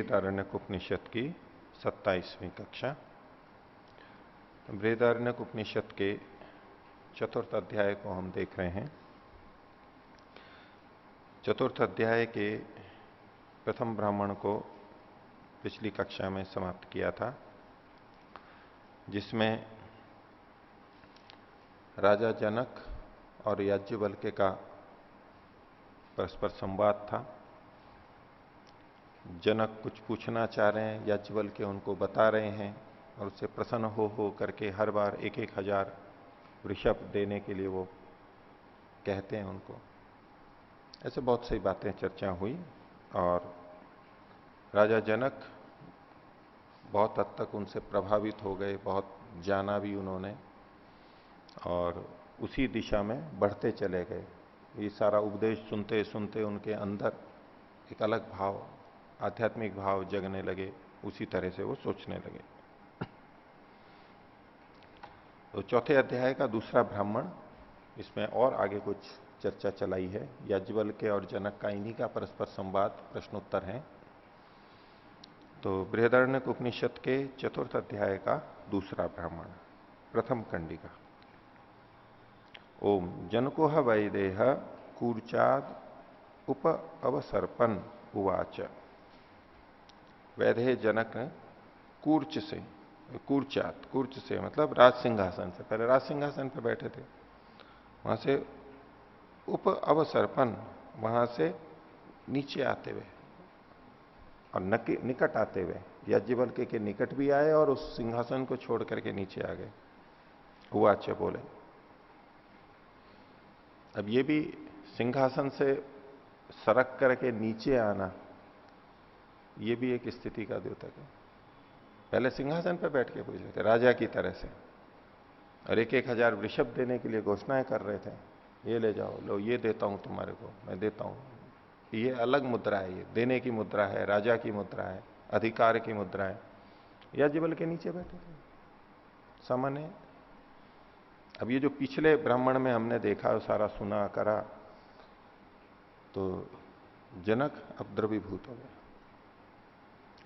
बृहदारण्यक उपनिषद की 27वीं कक्षा। बृहदारण्यक उपनिषद के चतुर्थ अध्याय को हम देख रहे हैं। चतुर्थ अध्याय के प्रथम ब्राह्मण को पिछली कक्षा में समाप्त किया था, जिसमें राजा जनक और याज्ञवल्क्य का परस्पर संवाद था। जनक कुछ पूछना चाह रहे हैं, याज्ञवल्क्य उनको बता रहे हैं और उससे प्रसन्न हो करके हर बार 1,000 वृषभ देने के लिए वो कहते हैं उनको। ऐसे बहुत सी बातें चर्चा हुई और राजा जनक बहुत हद तक उनसे प्रभावित हो गए, बहुत जाना भी उन्होंने और उसी दिशा में बढ़ते चले गए। ये सारा उपदेश सुनते सुनते उनके अंदर एक अलग भाव, आध्यात्मिक भाव जगने लगे। उसी तरह से वो सोचने लगे। तो चौथे अध्याय का दूसरा ब्राह्मण, इसमें और आगे कुछ चर्चा चलाई है। याज्ञवल्क्य और जनक का इन्हीं का परस्पर संवाद, प्रश्नोत्तर है। तो बृहदारण्यक उपनिषद के चतुर्थ अध्याय का दूसरा ब्राह्मण, प्रथम कंडिका। ओम जनकोह वैदेह कूर्चाद उप अवसर्पन उवाच। वैदेह जनक कूर्च से, कूर्च से मतलब राज सिंहासन से, पहले राज सिंहासन पर बैठे थे, वहां से उप अवसर्पन, वहां से नीचे आते हुए और निकट आते हुए, याज्ञवल्क्य के निकट भी आए और उस सिंहासन को छोड़ करके नीचे आ गए। उवाच बोले। अब ये भी सिंहासन से सरक करके नीचे आना, ये भी एक स्थिति का द्योतक है। पहले सिंहासन पर बैठ के पूछ रहे थे राजा की तरह से, और 1,000 वृषभ देने के लिए घोषणाएं कर रहे थे। ये ले जाओ, लो ये देता हूं तुम्हारे को, मैं देता हूं। ये अलग मुद्रा है, ये देने की मुद्रा है, राजा की मुद्रा है, अधिकार की मुद्रा है। याज्ञवल्क्य के नीचे बैठे थे सामान्य। अब ये जो पिछले ब्राह्मण में हमने देखा, सारा सुना करा, तो जनक अब द्रवीभूत हो गया।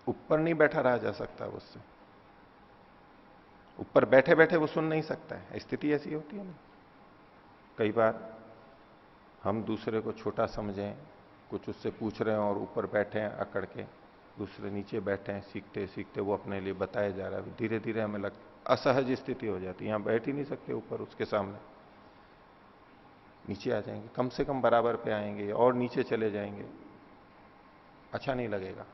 ऊपर नहीं बैठा रहा जा सकता उससे, ऊपर बैठे बैठे वो सुन नहीं सकता है। स्थिति ऐसी होती है ना, कई बार हम दूसरे को छोटा समझें, कुछ उससे पूछ रहे हैं और ऊपर बैठे हैं अकड़ के, दूसरे नीचे बैठे हैं, सीखते सीखते वो अपने लिए बताया जा रहा है। धीरे धीरे हमें लगता असहज स्थिति हो जाती है, यहां बैठ ही नहीं सकते ऊपर उसके सामने, नीचे आ जाएंगे, कम से कम बराबर पे आएंगे और नीचे चले जाएंगे, अच्छा नहीं लगेगा।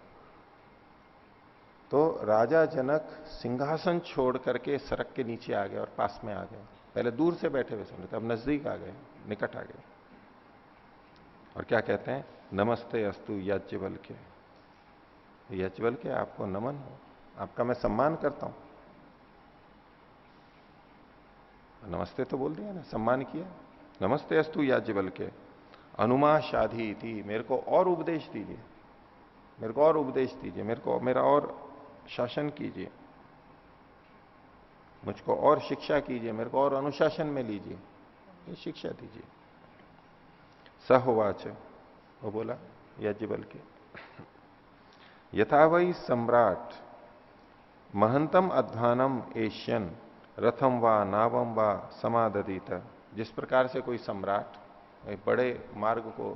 तो राजा जनक सिंहासन छोड़ करके सरक के नीचे आ गए और पास में आ गए। पहले दूर से बैठे हुए सुन रहे थे, अब नजदीक आ गए, निकट आ गए। और क्या कहते हैं? नमस्ते अस्तु याज्ञवल्क्य। याज्ञवल्क्य, आपको नमन हो, आपका मैं सम्मान करता हूं। नमस्ते तो बोल दिया ना, सम्मान किया। नमस्ते अस्तु याज्ञवल्क्य अनुमा शाधी थी, मेरे को और उपदेश दीजिए, मेरे को और उपदेश दीजिए, मेरे को मेरा और शासन कीजिए, मुझको और शिक्षा कीजिए, मेरे को और अनुशासन में लीजिए, ये शिक्षा दीजिए। सहोवाच, वो बोला याज्ञवल्क्य, यथा वै सम्राट महंतम अध्वानम एशियन रथम वा नावम वा समाददीत। जिस प्रकार से कोई सम्राट बड़े मार्ग को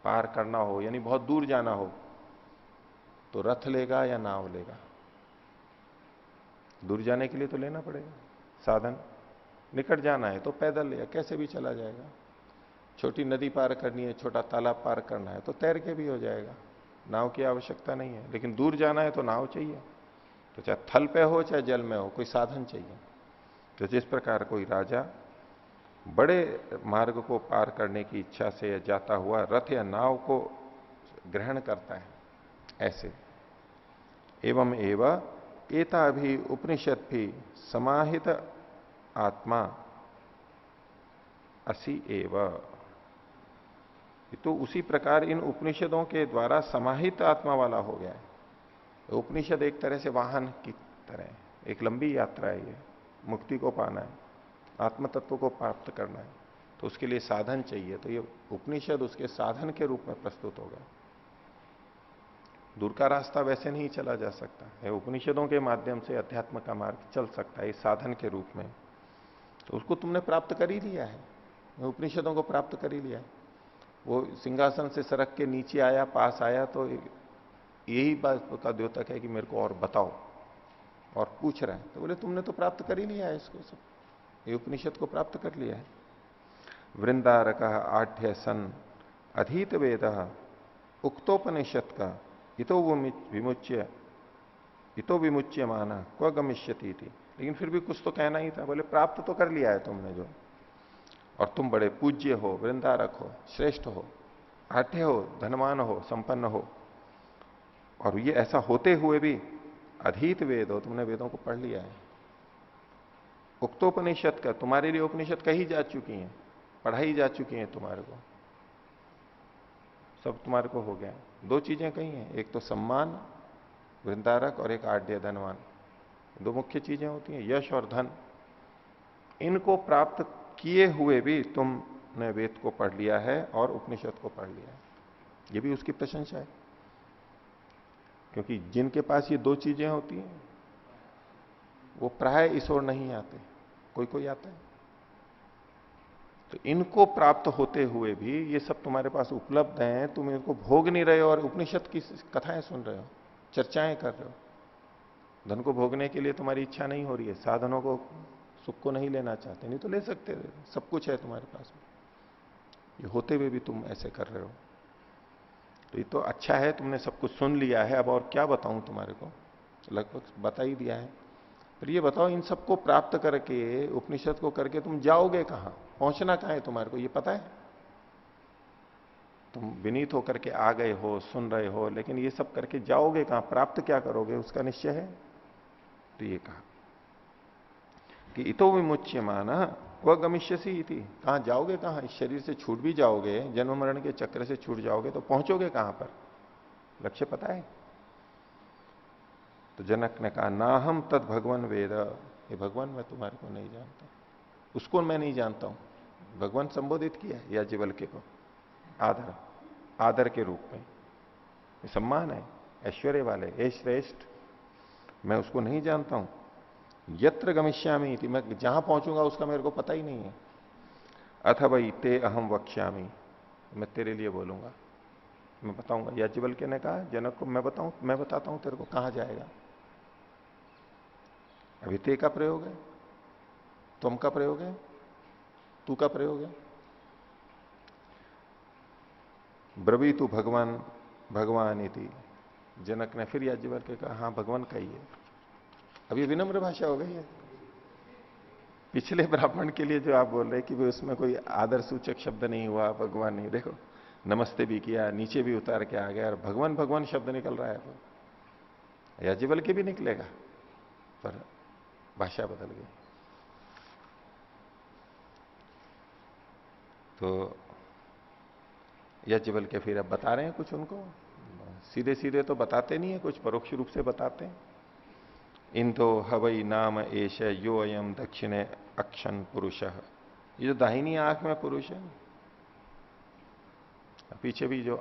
पार करना हो, यानी बहुत दूर जाना हो, तो रथ लेगा या नाव लेगा? दूर जाने के लिए तो लेना पड़ेगा साधन। निकट जाना है तो पैदल या कैसे भी चला जाएगा। छोटी नदी पार करनी है, छोटा तालाब पार करना है तो तैर के भी हो जाएगा, नाव की आवश्यकता नहीं है। लेकिन दूर जाना है तो नाव चाहिए, तो चाहे थल पे हो चाहे जल में हो, कोई साधन चाहिए। तो जिस प्रकार कोई राजा बड़े मार्ग को पार करने की इच्छा से जाता हुआ रथ या नाव को ग्रहण करता है, ऐसे एवं एवं एता भी उपनिषद भी समाहित आत्मा असी एव। तो उसी प्रकार इन उपनिषदों के द्वारा समाहित आत्मा वाला हो गया है। तो उपनिषद एक तरह से वाहन की तरह, एक लंबी यात्रा है ये, मुक्ति को पाना है, आत्म तत्व को प्राप्त करना है, तो उसके लिए साधन चाहिए। तो ये उपनिषद उसके साधन के रूप में प्रस्तुत होगा। दूर का रास्ता वैसे नहीं चला जा सकता है। उपनिषदों के माध्यम से अध्यात्म का मार्ग चल सकता है इस साधन के रूप में। तो उसको तुमने प्राप्त कर ही लिया है, उपनिषदों को प्राप्त कर ही लिया है। वो सिंहासन से सरक के नीचे आया, पास आया, तो यही बात का द्योतक है कि मेरे को और बताओ, और पूछ रहा है। तो बोले तुमने तो प्राप्त कर ही लिया है इसको सब, ये उपनिषद को प्राप्त कर लिया है। वृंदारक आढ़्य सन अधीत वेद उक्तोपनिषद का इतो विमुच्य इतो विमुच्य माना क्व गमिष्यति थी। लेकिन फिर भी कुछ तो कहना ही था। बोले प्राप्त तो कर लिया है तुमने जो, और तुम बड़े पूज्य हो, वृंदारक हो, श्रेष्ठ हो, आठे हो, धनवान हो, संपन्न हो, और ये ऐसा होते हुए भी अधीत वेद हो, तुमने वेदों को पढ़ लिया है। उक्तोपनिषद का, तुम्हारे लिए उपनिषद कही जा चुकी हैं, पढ़ाई जा चुकी हैं तुम्हारे को, सब तुम्हारे को हो गया। दो चीजें कही हैं, एक तो सम्मान वृंदारक और एक आढ़्य धनवान। दो मुख्य चीजें होती हैं, यश और धन। इनको प्राप्त किए हुए भी तुमने वेद को पढ़ लिया है और उपनिषद को पढ़ लिया है, ये भी उसकी प्रशंसा है। क्योंकि जिनके पास ये दो चीजें होती हैं वो प्राय इस ओर नहीं आते, कोई कोई आता है। तो इनको प्राप्त होते हुए भी ये सब तुम्हारे पास उपलब्ध हैं, तुम इनको भोग नहीं रहे हो और उपनिषद की कथाएं सुन रहे हो, चर्चाएं कर रहे हो। धन को भोगने के लिए तुम्हारी इच्छा नहीं हो रही है, साधनों को, सुख को नहीं लेना चाहते, नहीं तो ले सकते थे, सब कुछ है तुम्हारे पास। ये होते हुए भी तुम ऐसे कर रहे हो, तो ये तो अच्छा है, तुमने सब कुछ सुन लिया है। अब और क्या बताऊं तुम्हारे को, लगभग बता ही दिया है। फिर ये बताओ, इन सबको प्राप्त करके, उपनिषद को करके तुम जाओगे कहां, पहुंचना कहां है तुम्हारे को, ये पता है? तुम विनीत होकर के आ गए हो, सुन रहे हो, लेकिन ये सब करके जाओगे कहां, प्राप्त क्या करोगे, उसका निश्चय है? तो ये कहा कि इतो विमुच्य माना वह गमिष्यसी थी। कहां जाओगे, कहां? इस शरीर से छूट भी जाओगे, जन्म मरण के चक्र से छूट जाओगे, तो पहुंचोगे कहां पर, लक्ष्य पता है? तो जनक ने कहा ना हम तद भगवान वेद, ये भगवान मैं तुम्हारे को नहीं जानता, उसको मैं नहीं जानता हूं। भगवान संबोधित किया याज्ञवल्क्य को आदर, आदर के रूप में, सम्मान है, ऐश्वर्य वाले, ए श्रेष्ठ, मैं उसको नहीं जानता हूं। यत्र गमिष्यामि थी, मैं जहां पहुंचूंगा उसका मेरे को पता ही नहीं है। अथवा ते अहम वक्ष्यामि, मैं तेरे लिए बोलूंगा, मैं बताऊंगा। याज्ञवल्क्य ने कहा जनक को, मैं बताता हूं तेरे को कहां जाएगा। अभी ते का प्रयोग है, तुम का प्रयोग है, तू का प्रयोग है। ब्रवीतु भगवान भगवान इति, जनक ने फिर याज्ञवल्क्य कहा हाँ भगवान का ही है। अभी विनम्र भाषा हो गई है। पिछले ब्राह्मण के लिए जो आप बोल रहे कि भी उसमें कोई आदर सूचक शब्द नहीं हुआ, भगवान नहीं, देखो नमस्ते भी किया, नीचे भी उतार के आ गया, और भगवान भगवान शब्द निकल रहा है। तो याज्ञवल्क्य भी निकलेगा, पर भाषा बदल गई। तो याज्ञवल्क्य फिर अब बता रहे हैं कुछ उनको, सीधे सीधे तो बताते नहीं है, कुछ परोक्ष रूप से बताते हैं। इंदो हवई नाम एश यो अयम दक्षिणे अक्षन पुरुष, ये जो दाहिनी आंख में पुरुष है, पीछे भी जो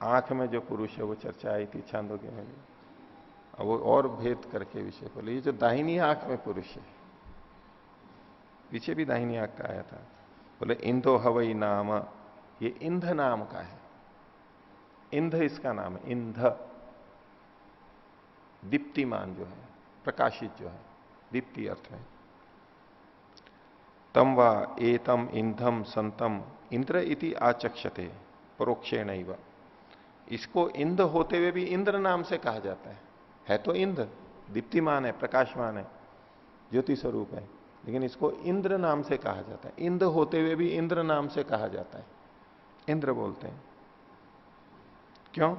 आंख में जो पुरुष है वो चर्चा आई थी छांदोग्य में भी, वो और भेद करके विषय बोले। ये जो दाहिनी आंख में पुरुष है, पीछे भी दाहिनी आंख का आया था, बोले इंदो हवई नाम, ये इंध नाम का है, इंध इसका नाम है, इंध दीप्तिमान जो है, प्रकाशित जो है, दीप्ति अर्थ में। तम वा एतम इंधम संतम इंद्र इति आचक्षते परोक्षेण इव, इसको इंद्र होते हुए भी इंद्र नाम से कहा जाता है तो इंद्र दीप्तिमान है, प्रकाशमान है, ज्योति स्वरूप है, लेकिन इसको इंद्र नाम से कहा जाता है। इंद्र होते हुए भी इंद्र नाम से कहा जाता है, इंद्र बोलते हैं। क्यों?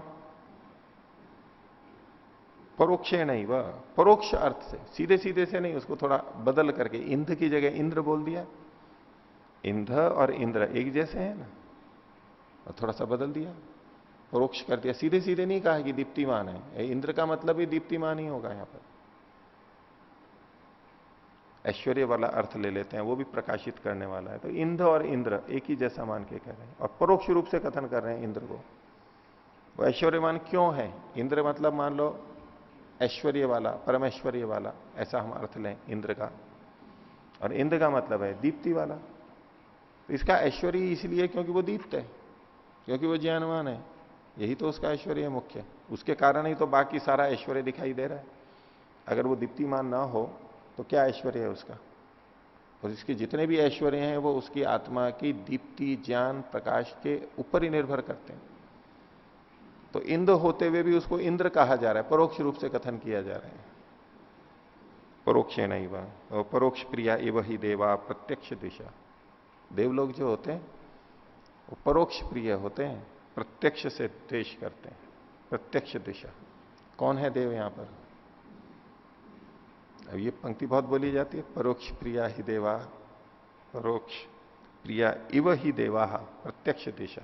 परोक्षेण इव, परोक्ष अर्थ से, सीधे सीधे से नहीं, उसको थोड़ा बदल करके इंद्र की जगह इंद्र बोल दिया। इंद्र और इंद्र एक जैसे हैं ना, और थोड़ा सा बदल दिया, परोक्ष कर दिया, सीधे सीधे नहीं कहा कि दीप्तिमान है। इंद्र का मतलब ही दीप्तिमान ही होगा, यहां पर ऐश्वर्य वाला अर्थ ले लेते हैं, वो भी प्रकाशित करने वाला है। तो इंद्र और इंद्र एक ही जैसा मान के कह रहे हैं, और परोक्ष रूप से कथन कर रहे हैं इंद्र को। वो ऐश्वर्यवान क्यों है? इंद्र मतलब मान लो ऐश्वर्य वाला, परमेश्वर्य वाला, ऐसा हम अर्थ लें इंद्र का। और इंद्र का मतलब है दीप्ति वाला। तो इसका ऐश्वर्य इसलिए क्योंकि वो दीप्त है, क्योंकि वो ज्ञानवान है। यही तो उसका ऐश्वर्य है मुख्य। उसके कारण ही तो बाकी सारा ऐश्वर्य दिखाई दे रहा है। अगर वो दीप्तिमान ना हो तो क्या ऐश्वर्य है उसका? और इसके जितने भी ऐश्वर्य हैं वो उसकी आत्मा की दीप्ति, ज्ञान, प्रकाश के ऊपर ही निर्भर करते हैं। तो इंद्र होते हुए भी उसको इंद्र कहा जा रहा है, परोक्ष रूप से कथन किया जा रहा है। परोक्ष नहीं वह परोक्ष प्रिया इव ही देवा प्रत्यक्ष दिशा। देवलोग जो होते हैं वो परोक्ष प्रिय होते हैं, प्रत्यक्ष से द्वेष करते हैं। प्रत्यक्ष दिशा कौन है देव यहां पर? अब ये पंक्ति बहुत बोली जाती है, परोक्ष प्रिया ही देवा, परोक्ष प्रिया इव ही देवा, प्रत्यक्ष दिशा।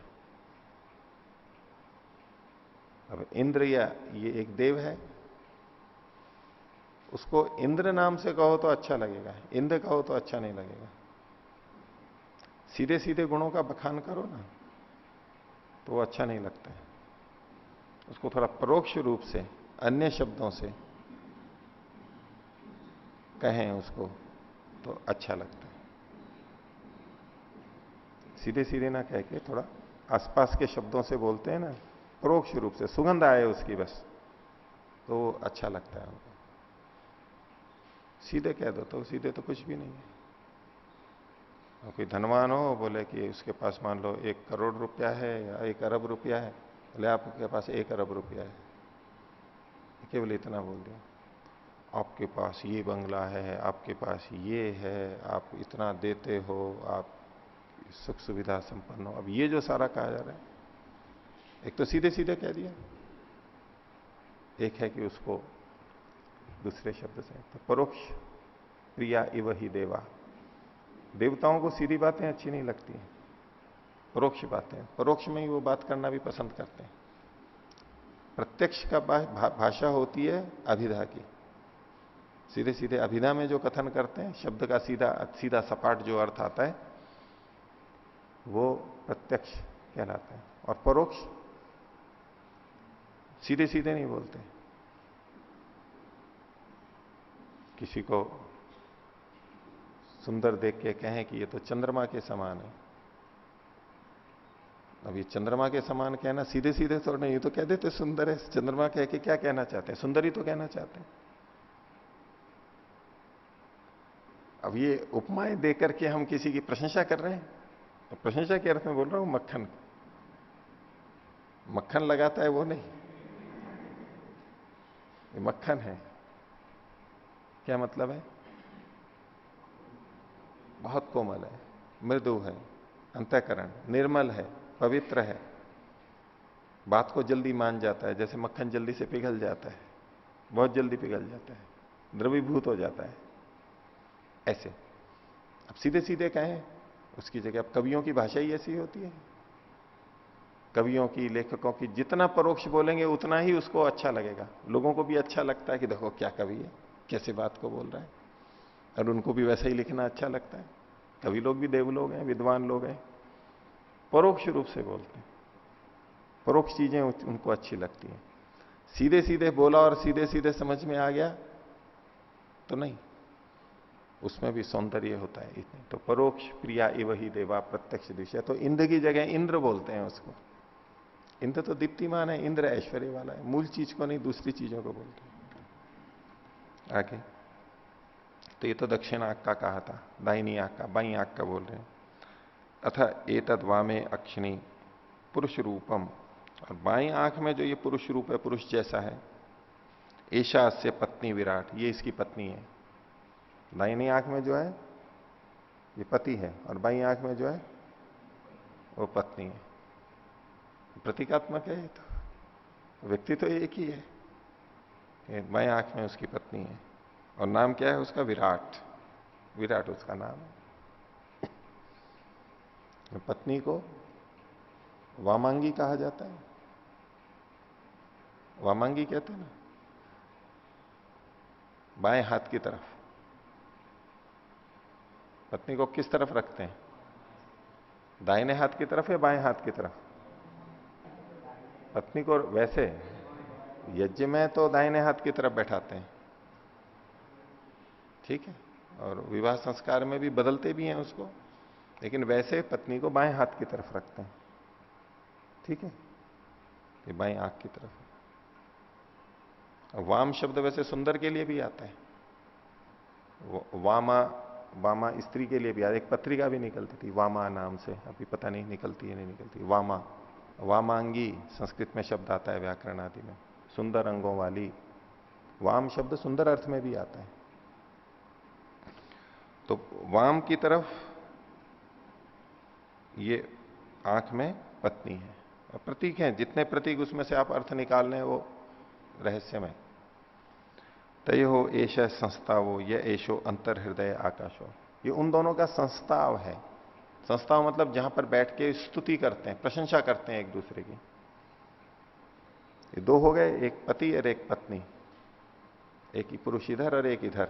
अब इंद्र या ये एक देव है, उसको इंद्र नाम से कहो तो अच्छा लगेगा, इंद्र कहो तो अच्छा नहीं लगेगा। सीधे सीधे गुणों का बखान करो ना तो वो अच्छा नहीं लगता है। उसको थोड़ा परोक्ष रूप से अन्य शब्दों से कहें उसको तो अच्छा लगता है। सीधे सीधे ना कह के थोड़ा आसपास के शब्दों से बोलते हैं ना, परोक्ष रूप से सुगंध आए उसकी बस, तो अच्छा लगता है हमको। सीधे कह दो तो सीधे तो कुछ भी नहीं है। और कोई धनवान हो बोले कि उसके पास मान लो 1 करोड़ रुपया है या 1 अरब रुपया है, बोले आपके पास 1 अरब रुपया है, केवल इतना बोल दिया। आपके पास ये बंगला है, आपके पास ये है, आप इतना देते हो, आप सुख सुविधा संपन्न हो। अब ये जो सारा कहा जा रहा है, एक तो सीधे सीधे कह दिया, एक है कि उसको दूसरे शब्द से। तो परोक्ष प्रिया इव ही देवा। देवताओं को सीधी बातें अच्छी नहीं लगती हैं, परोक्ष बातें, परोक्ष में ही वो बात करना भी पसंद करते हैं। प्रत्यक्ष का भाषा होती है अभिधा की। सीधे सीधे अभिधा में जो कथन करते हैं, शब्द का सीधा सीधा सपाट जो अर्थ आता है वो प्रत्यक्ष कहलाता है। और परोक्ष सीधे सीधे नहीं बोलते। किसी को सुंदर देख के कहें कि ये तो चंद्रमा के समान है, अब ये चंद्रमा के समान कहना सीधे सीधे तो नहीं, ये तो कह देते सुंदर है। चंद्रमा कह के क्या कहना चाहते हैं? सुंदर ही तो कहना चाहते हैं। अब ये उपमाएं देकर के हम किसी की प्रशंसा कर रहे हैं, तो प्रशंसा के अर्थ में बोल रहा हूं। मक्खन मक्खन लगाता है वो नहीं, ये मक्खन है। क्या मतलब है? बहुत कोमल है, मृदु है, अंतःकरण निर्मल है, पवित्र है, बात को जल्दी मान जाता है। जैसे मक्खन जल्दी से पिघल जाता है, बहुत जल्दी पिघल जाता है, द्रवीभूत हो जाता है, ऐसे। अब सीधे सीधे कहें उसकी जगह, अब कवियों की भाषा ही ऐसी होती है। कवियों की, लेखकों की जितना परोक्ष बोलेंगे उतना ही उसको अच्छा लगेगा। लोगों को भी अच्छा लगता है कि देखो क्या कवि है, कैसे बात को बोल रहा है, और उनको भी वैसा ही लिखना अच्छा लगता है। कवि लोग भी देवलोग हैं, विद्वान लोग हैं, परोक्ष रूप से बोलते हैं। परोक्ष चीजें उनको अच्छी लगती हैं। सीधे सीधे बोला और सीधे सीधे समझ में आ गया तो नहीं, उसमें भी सौंदर्य होता है इतने। तो परोक्ष प्रिया इव ही देवा प्रत्यक्ष दिशा। तो इंद्र की जगह इंद्र बोलते हैं उसको। इंद्र तो दीप्तिमान है, इंद्र ऐश्वर्य वाला है, मूल चीज को नहीं दूसरी चीजों को बोलते हैं। आगे तो ये तो दक्षिण आंख का कहा था, दाहिनी आंख का, बाई आंख का बोल रहे हैं। अथ एतद वामे अक्षिणी पुरुष रूपम। और बाई आंख में जो ये पुरुष रूप है, पुरुष जैसा है, ऐशा से पत्नी विराट, ये इसकी पत्नी है। दाहिनी आंख में जो है ये पति है, और बाई आंख में जो है वो पत्नी है। प्रतीकात्मक है ये तो, व्यक्ति तो एक ही है। बाई आंख में उसकी पत्नी है, और नाम क्या है उसका? विराट। विराट उसका नाम है। पत्नी को वामांगी कहा जाता है। वामांगी कहते हैं ना बाएं हाथ की तरफ। पत्नी को किस तरफ रखते हैं? दाहिने हाथ की तरफ या बाएं हाथ की तरफ? पत्नी को वैसे यज्ञ में तो दाहिने हाथ की तरफ बैठाते हैं, ठीक है, और विवाह संस्कार में भी बदलते भी हैं उसको, लेकिन वैसे पत्नी को बाएं हाथ की तरफ रखते हैं, ठीक है, ये बाएं आंख की तरफ। वाम शब्द वैसे सुंदर के लिए भी आता है, वामा, वामा स्त्री के लिए भी आता है। एक पत्रिका भी निकलती थी वामा नाम से, अभी पता नहीं निकलती है नहीं निकलती। वामा, वामांगी संस्कृत में शब्द आता है व्याकरण आदि में, सुंदर अंगों वाली। वाम शब्द सुंदर अर्थ में भी आता है। तो वाम की तरफ ये आंख में पत्नी है, प्रतीक है, जितने प्रतीक उसमें से आप अर्थ निकाल लें वो रहस्यमय। तय हो एश संस्थावो, यह एशो अंतर हृदय आकाशो, ये उन दोनों का संस्थाव है। संस्थाव मतलब जहां पर बैठ के स्तुति करते हैं, प्रशंसा करते हैं एक दूसरे की। ये दो हो गए, एक पति और एक पत्नी, एक ही पुरुष इधर और एक इधर।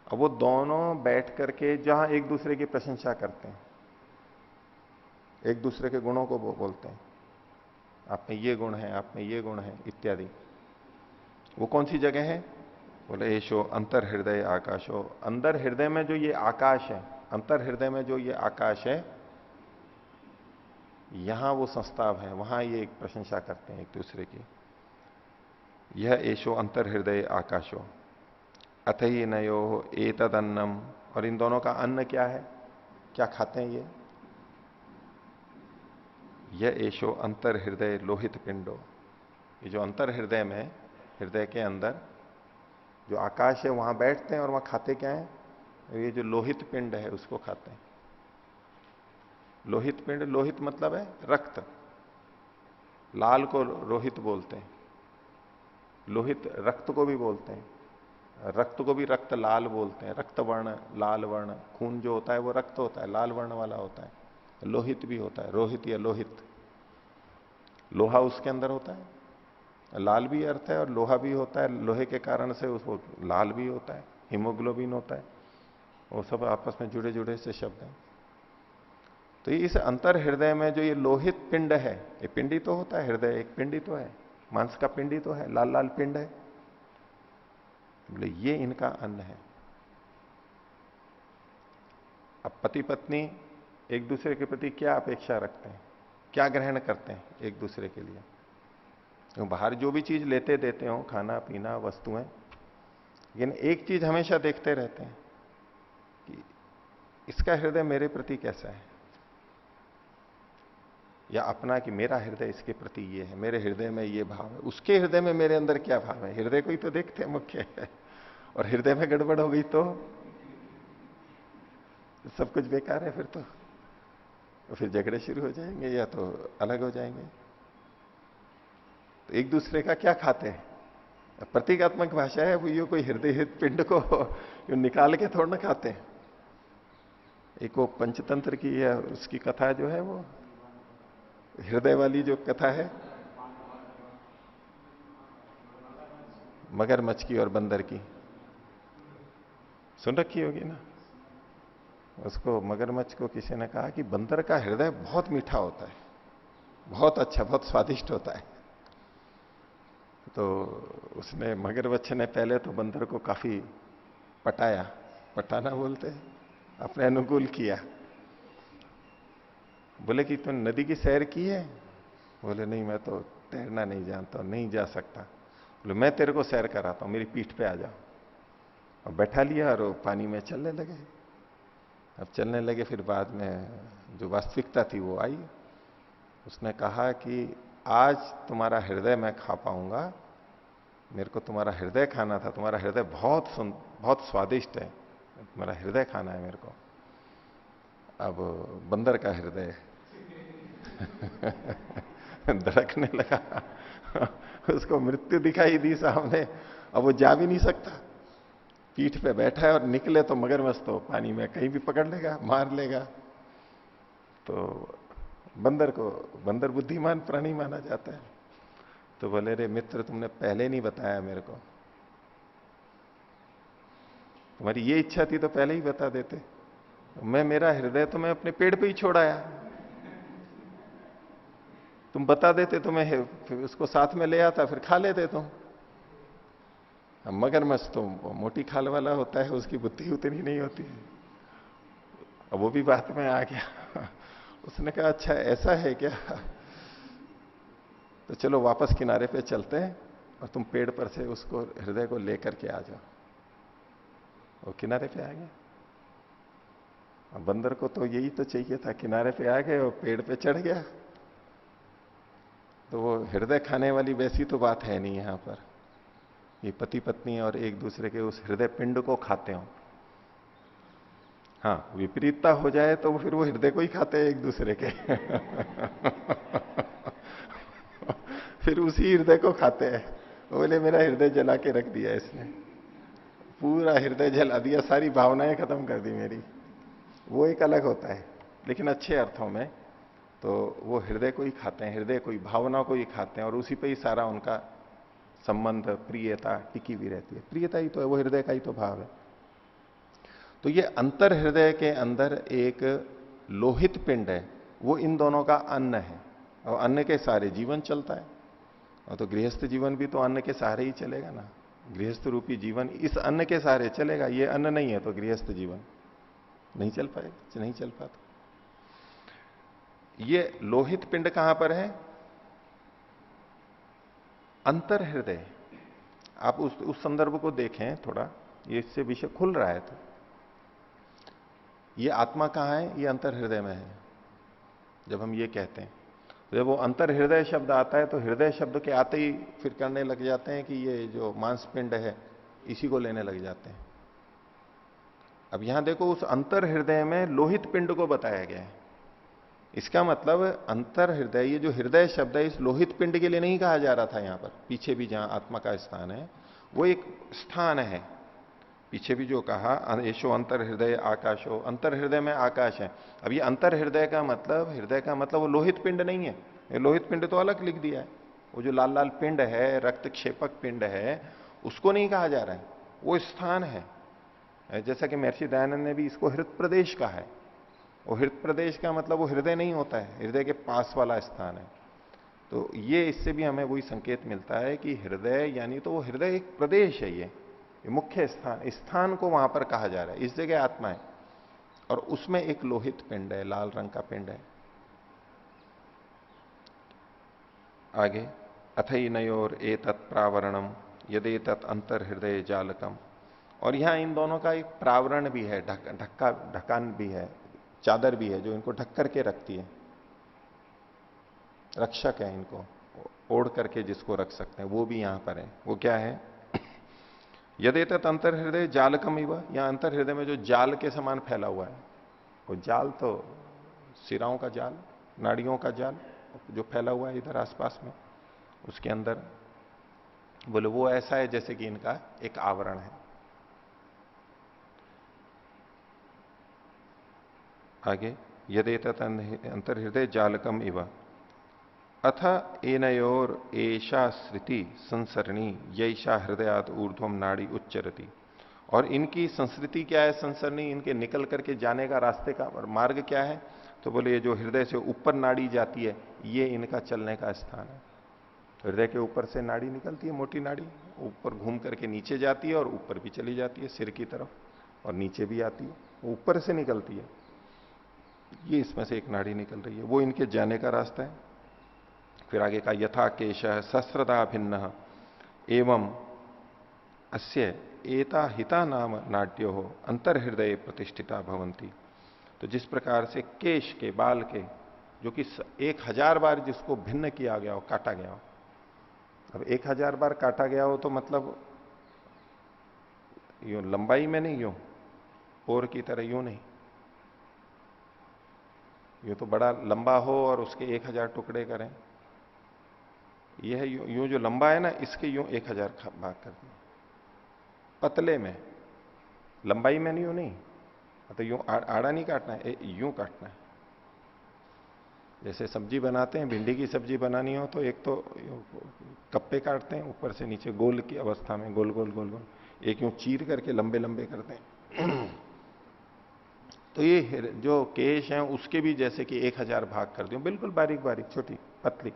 अब वो दोनों बैठ करके जहां एक दूसरे की प्रशंसा करते हैं, एक दूसरे के गुणों को वो बोलते हैं, आप में ये गुण है, आप में ये गुण है इत्यादि। वो कौन सी जगह है? बोले एशो अंतर हृदय आकाशो, अंदर हृदय में जो ये आकाश है, अंतर हृदय में जो ये आकाश है, यहां वो संस्थाव है, वहां ये एक प्रशंसा करते हैं एक दूसरे की। यह एशो अंतर हृदय आकाशो अथ ही नयो एतद अन्नम, और इन दोनों का अन्न क्या है, क्या खाते हैं ये? यह एशो अंतर हृदय लोहित पिंडो, ये जो अंतर हृदय में, हृदय के अंदर जो आकाश है वहां बैठते हैं और वहां खाते क्या है? ये जो लोहित पिंड है उसको खाते हैं। लोहित पिंड, लोहित मतलब है रक्त, लाल को रोहित बोलते हैं, लोहित रक्त को भी बोलते हैं, रक्त को भी रक्त लाल बोलते हैं। रक्त वर्ण, लाल वर्ण, खून जो होता है वो रक्त होता है, लाल वर्ण वाला होता है। लोहित भी होता है, रोहित या लोहित, लोहा उसके अंदर होता है, लाल भी अर्थ है और लोहा भी होता है, लोहे के कारण से उसको लाल भी होता है, हीमोग्लोबिन होता है, वो सब आपस में जुड़े जुड़े से शब्द हैं। तो इस अंतर हृदय में जो ये लोहित पिंड है, ये पिंडी तो होता है, हृदय एक पिंडी तो है, मांस का पिंडी तो है, लाल लाल पिंड है, बोले ये इनका अन्न है। अब पति पत्नी एक दूसरे के प्रति क्या अपेक्षा रखते हैं, क्या ग्रहण करते हैं एक दूसरे के लिए? तो बाहर जो भी चीज लेते देते हो, खाना पीना वस्तुएं, लेकिन एक चीज हमेशा देखते रहते हैं कि इसका हृदय मेरे प्रति कैसा है, या अपना कि मेरा हृदय इसके प्रति ये है, मेरे हृदय में ये भाव है, उसके हृदय में मेरे अंदर क्या भाव है। हृदय को ही तो देखते हैं मुख्य है, और हृदय में गड़बड़ हो गई तो सब कुछ बेकार है, फिर तो फिर झगड़े शुरू हो जाएंगे या तो अलग हो जाएंगे। तो एक दूसरे का क्या खाते हैं, प्रतीकात्मक भाषा है वो, ये कोई हृदय पिंड को यो निकाल के थोड़ा ना खाते हैं। एक वो पंचतंत्र की या उसकी कथा जो है, वो हृदय वाली जो कथा है, मगरमच्छ की और बंदर की, सुन रखी होगी ना। उसको, मगरमच्छ को किसी ने कहा कि बंदर का हृदय बहुत मीठा होता है, बहुत अच्छा, बहुत स्वादिष्ट होता है। तो उसने, मगरमच्छ ने पहले तो बंदर को काफी पटाया, पटाना बोलते हैं, अपने अनुकूल किया। बोले कि तुम नदी की सैर की है? बोले नहीं, मैं तो तैरना नहीं जानता, नहीं जा सकता। बोले मैं तेरे को सैर कराता हूं, मेरी पीठ पे आ जाओ। और बैठा लिया और पानी में चलने लगे। अब चलने लगे, फिर बाद में जो वास्तविकता थी वो आई। उसने कहा कि आज तुम्हारा हृदय मैं खा पाऊंगा, मेरे को तुम्हारा हृदय खाना था, तुम्हारा हृदय बहुत स्वादिष्ट है, तुम्हारा हृदय खाना है मेरे को। अब बंदर का हृदय धड़कने लगा, उसको मृत्यु दिखाई दी सामने। अब वो जा भी नहीं सकता, पीठ पे बैठा है, और निकले तो मगरमच्छ तो पानी में कहीं भी पकड़ लेगा, मार लेगा। तो बंदर को, बंदर बुद्धिमान प्राणी माना जाता है। तो बोले रे मित्र, तुमने पहले नहीं बताया मेरे को, तुम्हारी ये इच्छा थी तो पहले ही बता देते। मैं, मेरा हृदय तो मैं अपने पेड़ पे ही छोड़ आया। तुम बता देते तो मैं फिर उसको साथ में ले आता, फिर खा लेते तुम। अब मगरमच्छ तो मोटी खाल वाला होता है, उसकी बुद्धि उतनी नहीं होती है। अब वो भी बात में आ गया। उसने कहा अच्छा ऐसा है क्या, तो चलो वापस किनारे पे चलते हैं और तुम पेड़ पर से उसको हृदय को लेकर के आ जाओ। वो किनारे पे आ गया। अब बंदर को तो यही तो चाहिए था, किनारे पे आ गए और पेड़ पे चढ़ गया। तो वो हृदय खाने वाली वैसी तो बात है नहीं यहां पर, ये पति पत्नी और एक दूसरे के उस हृदय पिंड को खाते हो। हाँ विपरीतता हो जाए तो फिर वो हृदय को ही खाते हैं एक दूसरे के। फिर उसी हृदय को खाते हैं। बोले मेरा हृदय जला के रख दिया इसने, पूरा हृदय जला दिया, सारी भावनाएं खत्म कर दी मेरी। वो एक अलग होता है, लेकिन अच्छे अर्थों में तो वो हृदय को ही खाते हैं, हृदय को ही, भावना को ही खाते हैं, और उसी पे ही सारा उनका संबंध, प्रियता टिकी हुई रहती है। प्रियता ही तो है, वो हृदय का ही तो भाव है। तो ये अंतर हृदय के अंदर एक लोहित पिंड है, वो इन दोनों का अन्न है, और अन्न के सहारे जीवन चलता है। और तो गृहस्थ जीवन भी तो अन्न के सहारे ही चलेगा ना, गृहस्थ रूपी जीवन इस अन्न के सहारे चलेगा। ये अन्न नहीं है तो गृहस्थ जीवन नहीं चल पाएगा, नहीं चल पाता। ये लोहित पिंड कहां पर है? अंतर हृदय। आप उस संदर्भ को देखें थोड़ा, ये इससे विषय खुल रहा है। तो ये आत्मा कहां है? ये अंतर हृदय में है। जब हम ये कहते हैं, तो जब वो अंतर हृदय शब्द आता है तो हृदय शब्द के आते ही फिर करने लग जाते हैं कि ये जो मांसपिंड है इसी को लेने लग जाते हैं। अब यहां देखो, उस अंतर हृदय में लोहित पिंड को बताया गया है। इसका मतलब अंतर हृदय, ये जो हृदय शब्द है इस लोहित पिंड के लिए नहीं कहा जा रहा था। यहां पर पीछे भी जहां आत्मा का स्थान है वो एक स्थान है। पीछे भी जो कहा येषो अंतर हृदय आकाशो, अंतर हृदय में आकाश है। अब ये अंतर हृदय का मतलब, हृदय का मतलब वो लोहित पिंड नहीं है। ये लोहित पिंड तो अलग लिख दिया है। वो जो लाल लाल पिंड है, रक्त क्षेपक पिंड है, उसको नहीं कहा जा रहा है, वो स्थान है। जैसा कि महर्षि दयानंद ने भी इसको हृत प्रदेश कहा है। वो हृत प्रदेश का मतलब वो हृदय नहीं होता है, हृदय के पास वाला स्थान है। तो ये इससे भी हमें वही संकेत मिलता है कि हृदय यानी तो वो हृदय एक प्रदेश है, ये मुख्य स्थान, स्थान को वहां पर कहा जा रहा है। इस जगह आत्मा है और उसमें एक लोहित पिंड है, लाल रंग का पिंड है। आगे अथईनयोर एतत् प्रावरणम यदि तत् अंतर हृदय जालकम। और यहां इन दोनों का एक प्रावरण भी है, ढक्का ढकान भी है, चादर भी है जो इनको ढक करके रखती है। रक्षक है, इनको ओढ़ करके जिसको रख सकते हैं वो भी यहां पर है। वो क्या है? यदि तत् अंतर हृदय जालकम इव, यहां अंतर हृदय में जो जाल के समान फैला हुआ है, वो जाल तो सिराओं का जाल, नाड़ियों का जाल जो फैला हुआ है इधर आसपास में, उसके अंदर बोले वो ऐसा है जैसे कि इनका एक आवरण है। आगे यदि तत् अंतर हृदय जालकम इव अथ एनयोर एषा स्मृति संसरणी यैषा हृदयात ऊर्ध्वम नाड़ी उच्चरती। और इनकी संस्कृति क्या है? संसरणी, इनके निकल करके जाने का रास्ते का मार्ग क्या है? तो बोले ये जो हृदय से ऊपर नाड़ी जाती है ये इनका चलने का स्थान है। तो हृदय के ऊपर से नाड़ी निकलती है, मोटी नाड़ी, ऊपर घूम करके नीचे जाती है और ऊपर भी चली जाती है सिर की तरफ, और नीचे भी आती है, ऊपर से निकलती है। ये इसमें से एक नाड़ी निकल रही है, वो इनके जाने का रास्ता है। फिर आगे का यथा केश सहस्रदा भिन्न एवं अस्य एता हिता नाम नाट्यो हो अंतर हृदय प्रतिष्ठिता भवंती। तो जिस प्रकार से केश के, बाल के, जो कि 1000 बार जिसको भिन्न किया गया हो, काटा गया हो। अब 1000 बार काटा गया हो तो मतलब यूं लंबाई में नहीं, यूं पोर की तरह यूं नहीं, यूं तो बड़ा लंबा हो और उसके 1000 टुकड़े करें। यह है यूं जो लंबा है ना, इसके यूं 1000 भाग कर दिए, पतले में, लंबाई में नहीं, यूं नहीं, तो यूं आड़ा नहीं काटना है, यूं काटना है। जैसे सब्जी बनाते हैं, भिंडी की सब्जी बनानी हो तो एक तो कप्पे काटते हैं ऊपर से नीचे गोल की अवस्था में, गोल गोल गोल गोल, एक यूं चीर करके लंबे लंबे करते हैं। तो ये जो केश हैं उसके भी जैसे कि 1000 भाग कर दियो, बिल्कुल बारीक बारीक छोटी पतली।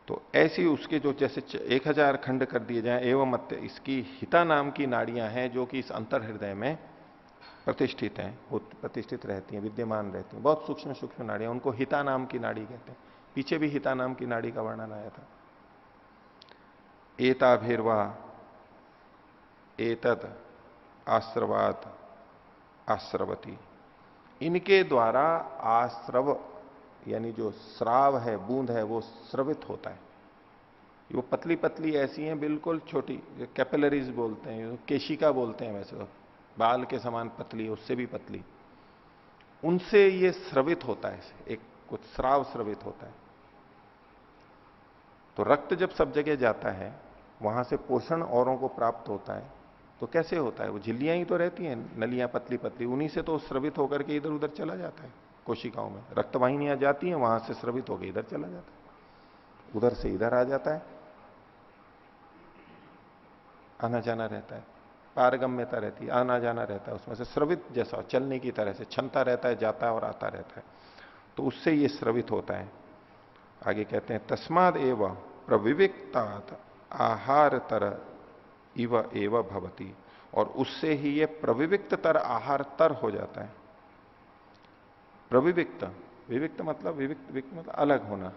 तो ऐसी उसके जो जैसे 1000 खंड कर दिए जाए, एवं मत्य इसकी हिता नाम की नाड़ियां हैं जो कि इस अंतर हृदय में प्रतिष्ठित हैं, वो प्रतिष्ठित रहती हैं, विद्यमान रहती हैं, बहुत सूक्ष्म सूक्ष्म नाड़ियां, उनको हिता नाम की नाड़ी कहते हैं। पीछे भी हिता नाम की नाड़ी का वर्णन आया था। एता भीरवा एतद आश्रवाद आश्रवती, इनके द्वारा आश्रव यानी जो श्राव है, बूंद है, वो स्रवित होता है। वो पतली पतली ऐसी हैं, बिल्कुल छोटी, कैपिलरीज बोलते हैं, केशिका बोलते हैं वैसे तो, बाल के समान पतली, उससे भी पतली, उनसे ये स्रवित होता है, एक कुछ श्राव स्रवित होता है। तो रक्त जब सब जगह जाता है, वहां से पोषण औरों को प्राप्त होता है, तो कैसे होता है? वो झिल्लियां ही तो रहती हैं, नलियां पतली पतली, उन्हीं से तो स्रवित होकर के इधर उधर चला जाता है। कोशिकाओं में रक्तवाहिनियां जाती हैं, वहां से स्रवित होकर इधर चला जाता है, उधर से इधर आ जाता है, आना जाना रहता है, पारगम्यता रहती है, आना जाना रहता है, उसमें से स्रवित जैसा चलने की तरह से क्षमता रहता है, जाता है और आता रहता है, तो उससे ये स्रवित होता है। आगे कहते हैं तस्माद एव प्रविविक्तात आहार तर इव एव भवती, और उससे ही ये प्रविविक्त तर आहार तर हो जाता है। प्रविविक्त, विविक्त मतलब विविक्त, विविक्त मतलब अलग होना,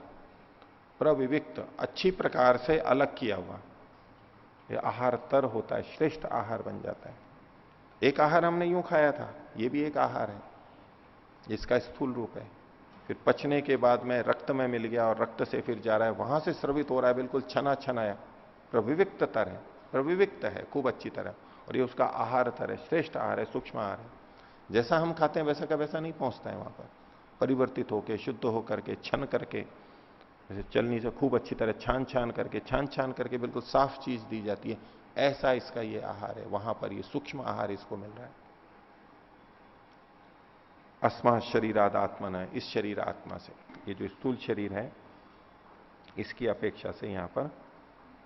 प्रविविक्त अच्छी प्रकार से अलग किया हुआ, ये आहार तर होता है, श्रेष्ठ आहार बन जाता है। एक आहार हमने यूं खाया था, ये भी एक आहार है, इसका स्थूल रूप है, फिर पचने के बाद में रक्त में मिल गया और रक्त से फिर जा रहा है, वहां से स्रवित हो रहा है, बिल्कुल छना छनाया, प्रविविक्त तर है, प्रविविक्त है खूब अच्छी तरह, और ये उसका आहार तर है, श्रेष्ठ आहार है, सूक्ष्म आहार है। जैसा हम खाते हैं वैसा का वैसा नहीं पहुंचता है वहां पर, परिवर्तित होकर, शुद्ध होकर के, छन करके, जैसे चलनी से खूब अच्छी तरह छान छान करके बिल्कुल साफ चीज दी जाती है, ऐसा इसका ये आहार है, वहां पर ये सूक्ष्म आहार इसको मिल रहा है। अस्मा शरीराद आत्मा न, इस शरीर आत्मा से, ये जो स्थूल शरीर है इसकी अपेक्षा से यहां पर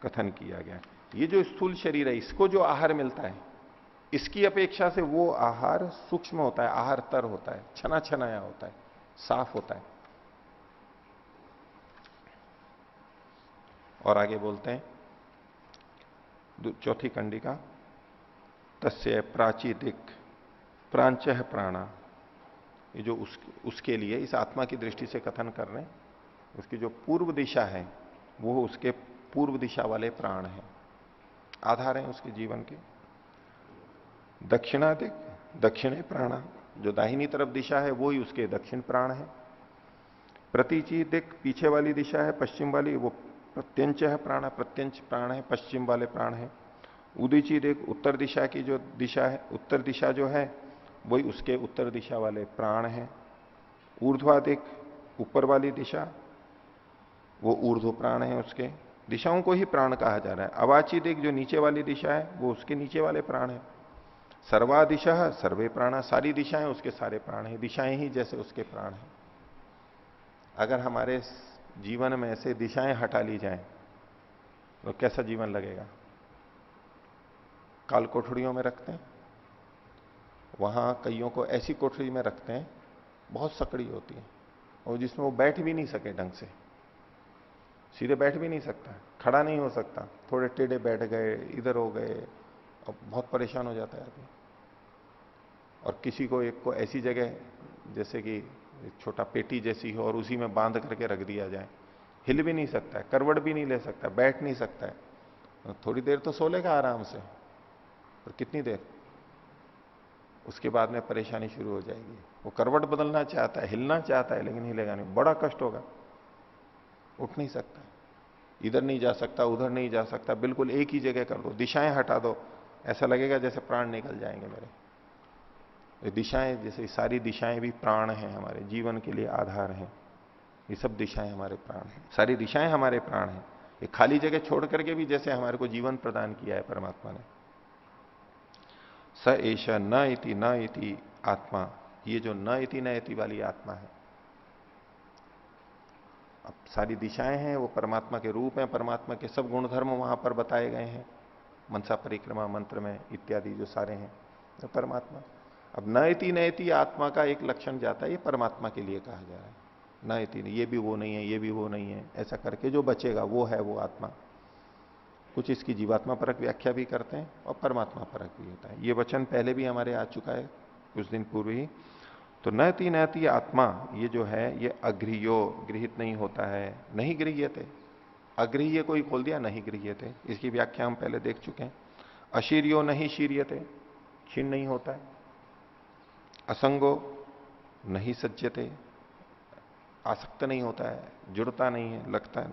कथन किया गया। ये जो स्थूल शरीर है, इसको जो आहार मिलता है, इसकी अपेक्षा से वो आहार सूक्ष्म होता है, आहार तर होता है, छना छनाया होता है, साफ होता है। और आगे बोलते हैं चौथी कंडिका, तस्य प्राची दिक प्रांच प्राणा, ये जो उसके लिए इस आत्मा की दृष्टि से कथन कर रहे हैं, उसकी जो पूर्व दिशा है वो उसके पूर्व दिशा वाले प्राण हैं, आधार हैं उसके जीवन के। दक्षिणादिक दक्षिणे प्राणा, जो दाहिनी तरफ दिशा है वो ही उसके दक्षिण प्राण है। प्रतीची दिक पीछे वाली दिशा है, पश्चिम वाली, वो प्रत्यंच है प्राण, प्रत्यंच प्राण है, पश्चिम वाले प्राण है। उदीची दिक उत्तर दिशा की जो दिशा है, उत्तर दिशा जो है वही उसके उत्तर दिशा वाले प्राण है। ऊर्ध्वादिक ऊपर वाली दिशा, वो ऊर्ध्व प्राण है, उसके दिशाओं को ही प्राण कहा जा रहा है। अवाची दिक जो नीचे वाली दिशा है वो उसके नीचे वाले प्राण है। सर्वादिशा सर्वे प्राण, सारी दिशाएं उसके सारे प्राण है, दिशाएं ही जैसे उसके प्राण है। अगर हमारे जीवन में से दिशाएं हटा ली जाएं तो कैसा जीवन लगेगा? काल कोठड़ियों में रखते हैं, वहां कईयों को ऐसी कोठड़ी में रखते हैं बहुत सकड़ी होती है, और जिसमें वो बैठ भी नहीं सके ढंग से, सीधे बैठ भी नहीं सकता, खड़ा नहीं हो सकता, थोड़े टेढ़े बैठ गए, इधर हो गए, और बहुत परेशान हो जाता है आदमी। और किसी को एक को ऐसी जगह जैसे कि एक छोटा पेटी जैसी हो और उसी में बांध करके रख दिया जाए, हिल भी नहीं सकता है, करवट भी नहीं ले सकता, बैठ नहीं सकता है, थोड़ी देर तो सो लेगा आराम से, और कितनी देर, उसके बाद में परेशानी शुरू हो जाएगी। वो करवट बदलना चाहता है, हिलना चाहता है, लेकिन हिलेगा नहीं, बड़ा कष्ट होगा, उठ नहीं सकता, इधर नहीं जा सकता, उधर नहीं जा सकता, बिल्कुल एक ही जगह कर दो, दिशाएं हटा दो, ऐसा लगेगा जैसे प्राण निकल जाएंगे मेरे। ये दिशाएं, जैसे सारी दिशाएं भी प्राण हैं, हमारे जीवन के लिए आधार हैं, ये सब दिशाएं हमारे प्राण हैं, सारी दिशाएं हमारे प्राण हैं। ये खाली जगह छोड़ करके भी जैसे हमारे को जीवन प्रदान किया है परमात्मा ने। स एष न इति आत्मा, ये जो न इति वाली आत्मा है, अब सारी दिशाएं हैं वो परमात्मा के रूप हैं, परमात्मा के सब गुणधर्म वहां पर बताए गए हैं, मनसा परिक्रमा मंत्र में इत्यादि जो सारे हैं तो परमात्मा। अब नयति नयति आत्मा का एक लक्षण जाता है, ये परमात्मा के लिए कहा जा रहा है। नयति नहीं, ये भी वो नहीं है, ये भी वो नहीं है, ऐसा करके जो बचेगा वो है वो आत्मा। कुछ इसकी जीवात्मा परक व्याख्या भी करते हैं और परमात्मा परक भी होता है। ये वचन पहले भी हमारे आ चुका है कुछ दिन पूर्व ही। तो नयति नयति आत्मा ये जो है ये अगृह्यो, गृहित नहीं होता है, नहीं गृह्यते। अगृह्य कोई खोल दिया, नहीं गृह्यते, इसकी व्याख्या हम पहले देख चुके हैं। अशीर्यो नहीं शीर्यते, क्षीण नहीं होता है। असंगो नहीं सज्जते, आसक्त नहीं होता है, जुड़ता नहीं है, लगता है,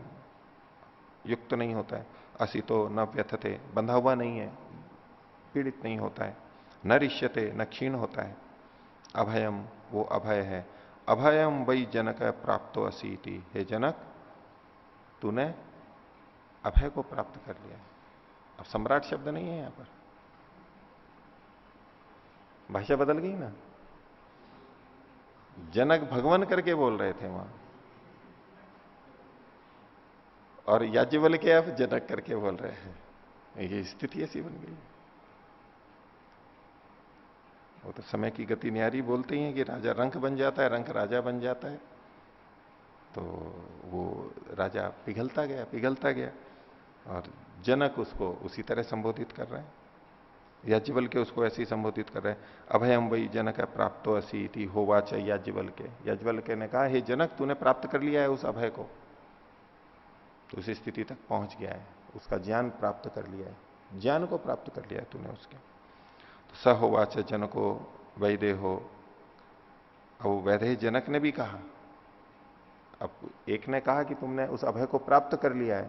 युक्त नहीं होता है। असितो न व्यथते, बंधा हुआ नहीं है, पीड़ित नहीं होता है। न रिष्यते, न क्षीण होता है। अभयम, वो अभय है। अभयम वही जनक प्राप्तो असीति, हे जनक तूने अभय को प्राप्त कर लिया। अब सम्राट शब्द नहीं है यहां पर, भाषा बदल गई ना। जनक भगवान करके बोल रहे थे वहां, और याज्ञवल्क्य अब जनक करके बोल रहे हैं। ये स्थिति ऐसी बन गई। वो तो समय की गति न्यारी बोलते ही हैं कि राजा रंक बन जाता है, रंक राजा बन जाता है। तो वो राजा पिघलता गया पिघलता गया, और जनक उसको उसी तरह संबोधित कर रहे हैं। याज्ञवल्क्य उसको ऐसे ही संबोधित कर रहे हैं। अभयम वही जनक प्राप्तो असी होवाच याज्ञवल्क्य। याज्ञवल्क्य ने कहा, हे जनक तूने प्राप्त कर लिया है उस अभय को, तो उस स्थिति तक पहुंच गया है, उसका ज्ञान प्राप्त कर लिया है, ज्ञान को प्राप्त कर लिया है तूने उसके। तो स होवाच जनको वैदे हो। अब वैधे जनक ने भी कहा। अब एक ने कहा कि तुमने उस अभय को प्राप्त कर लिया है,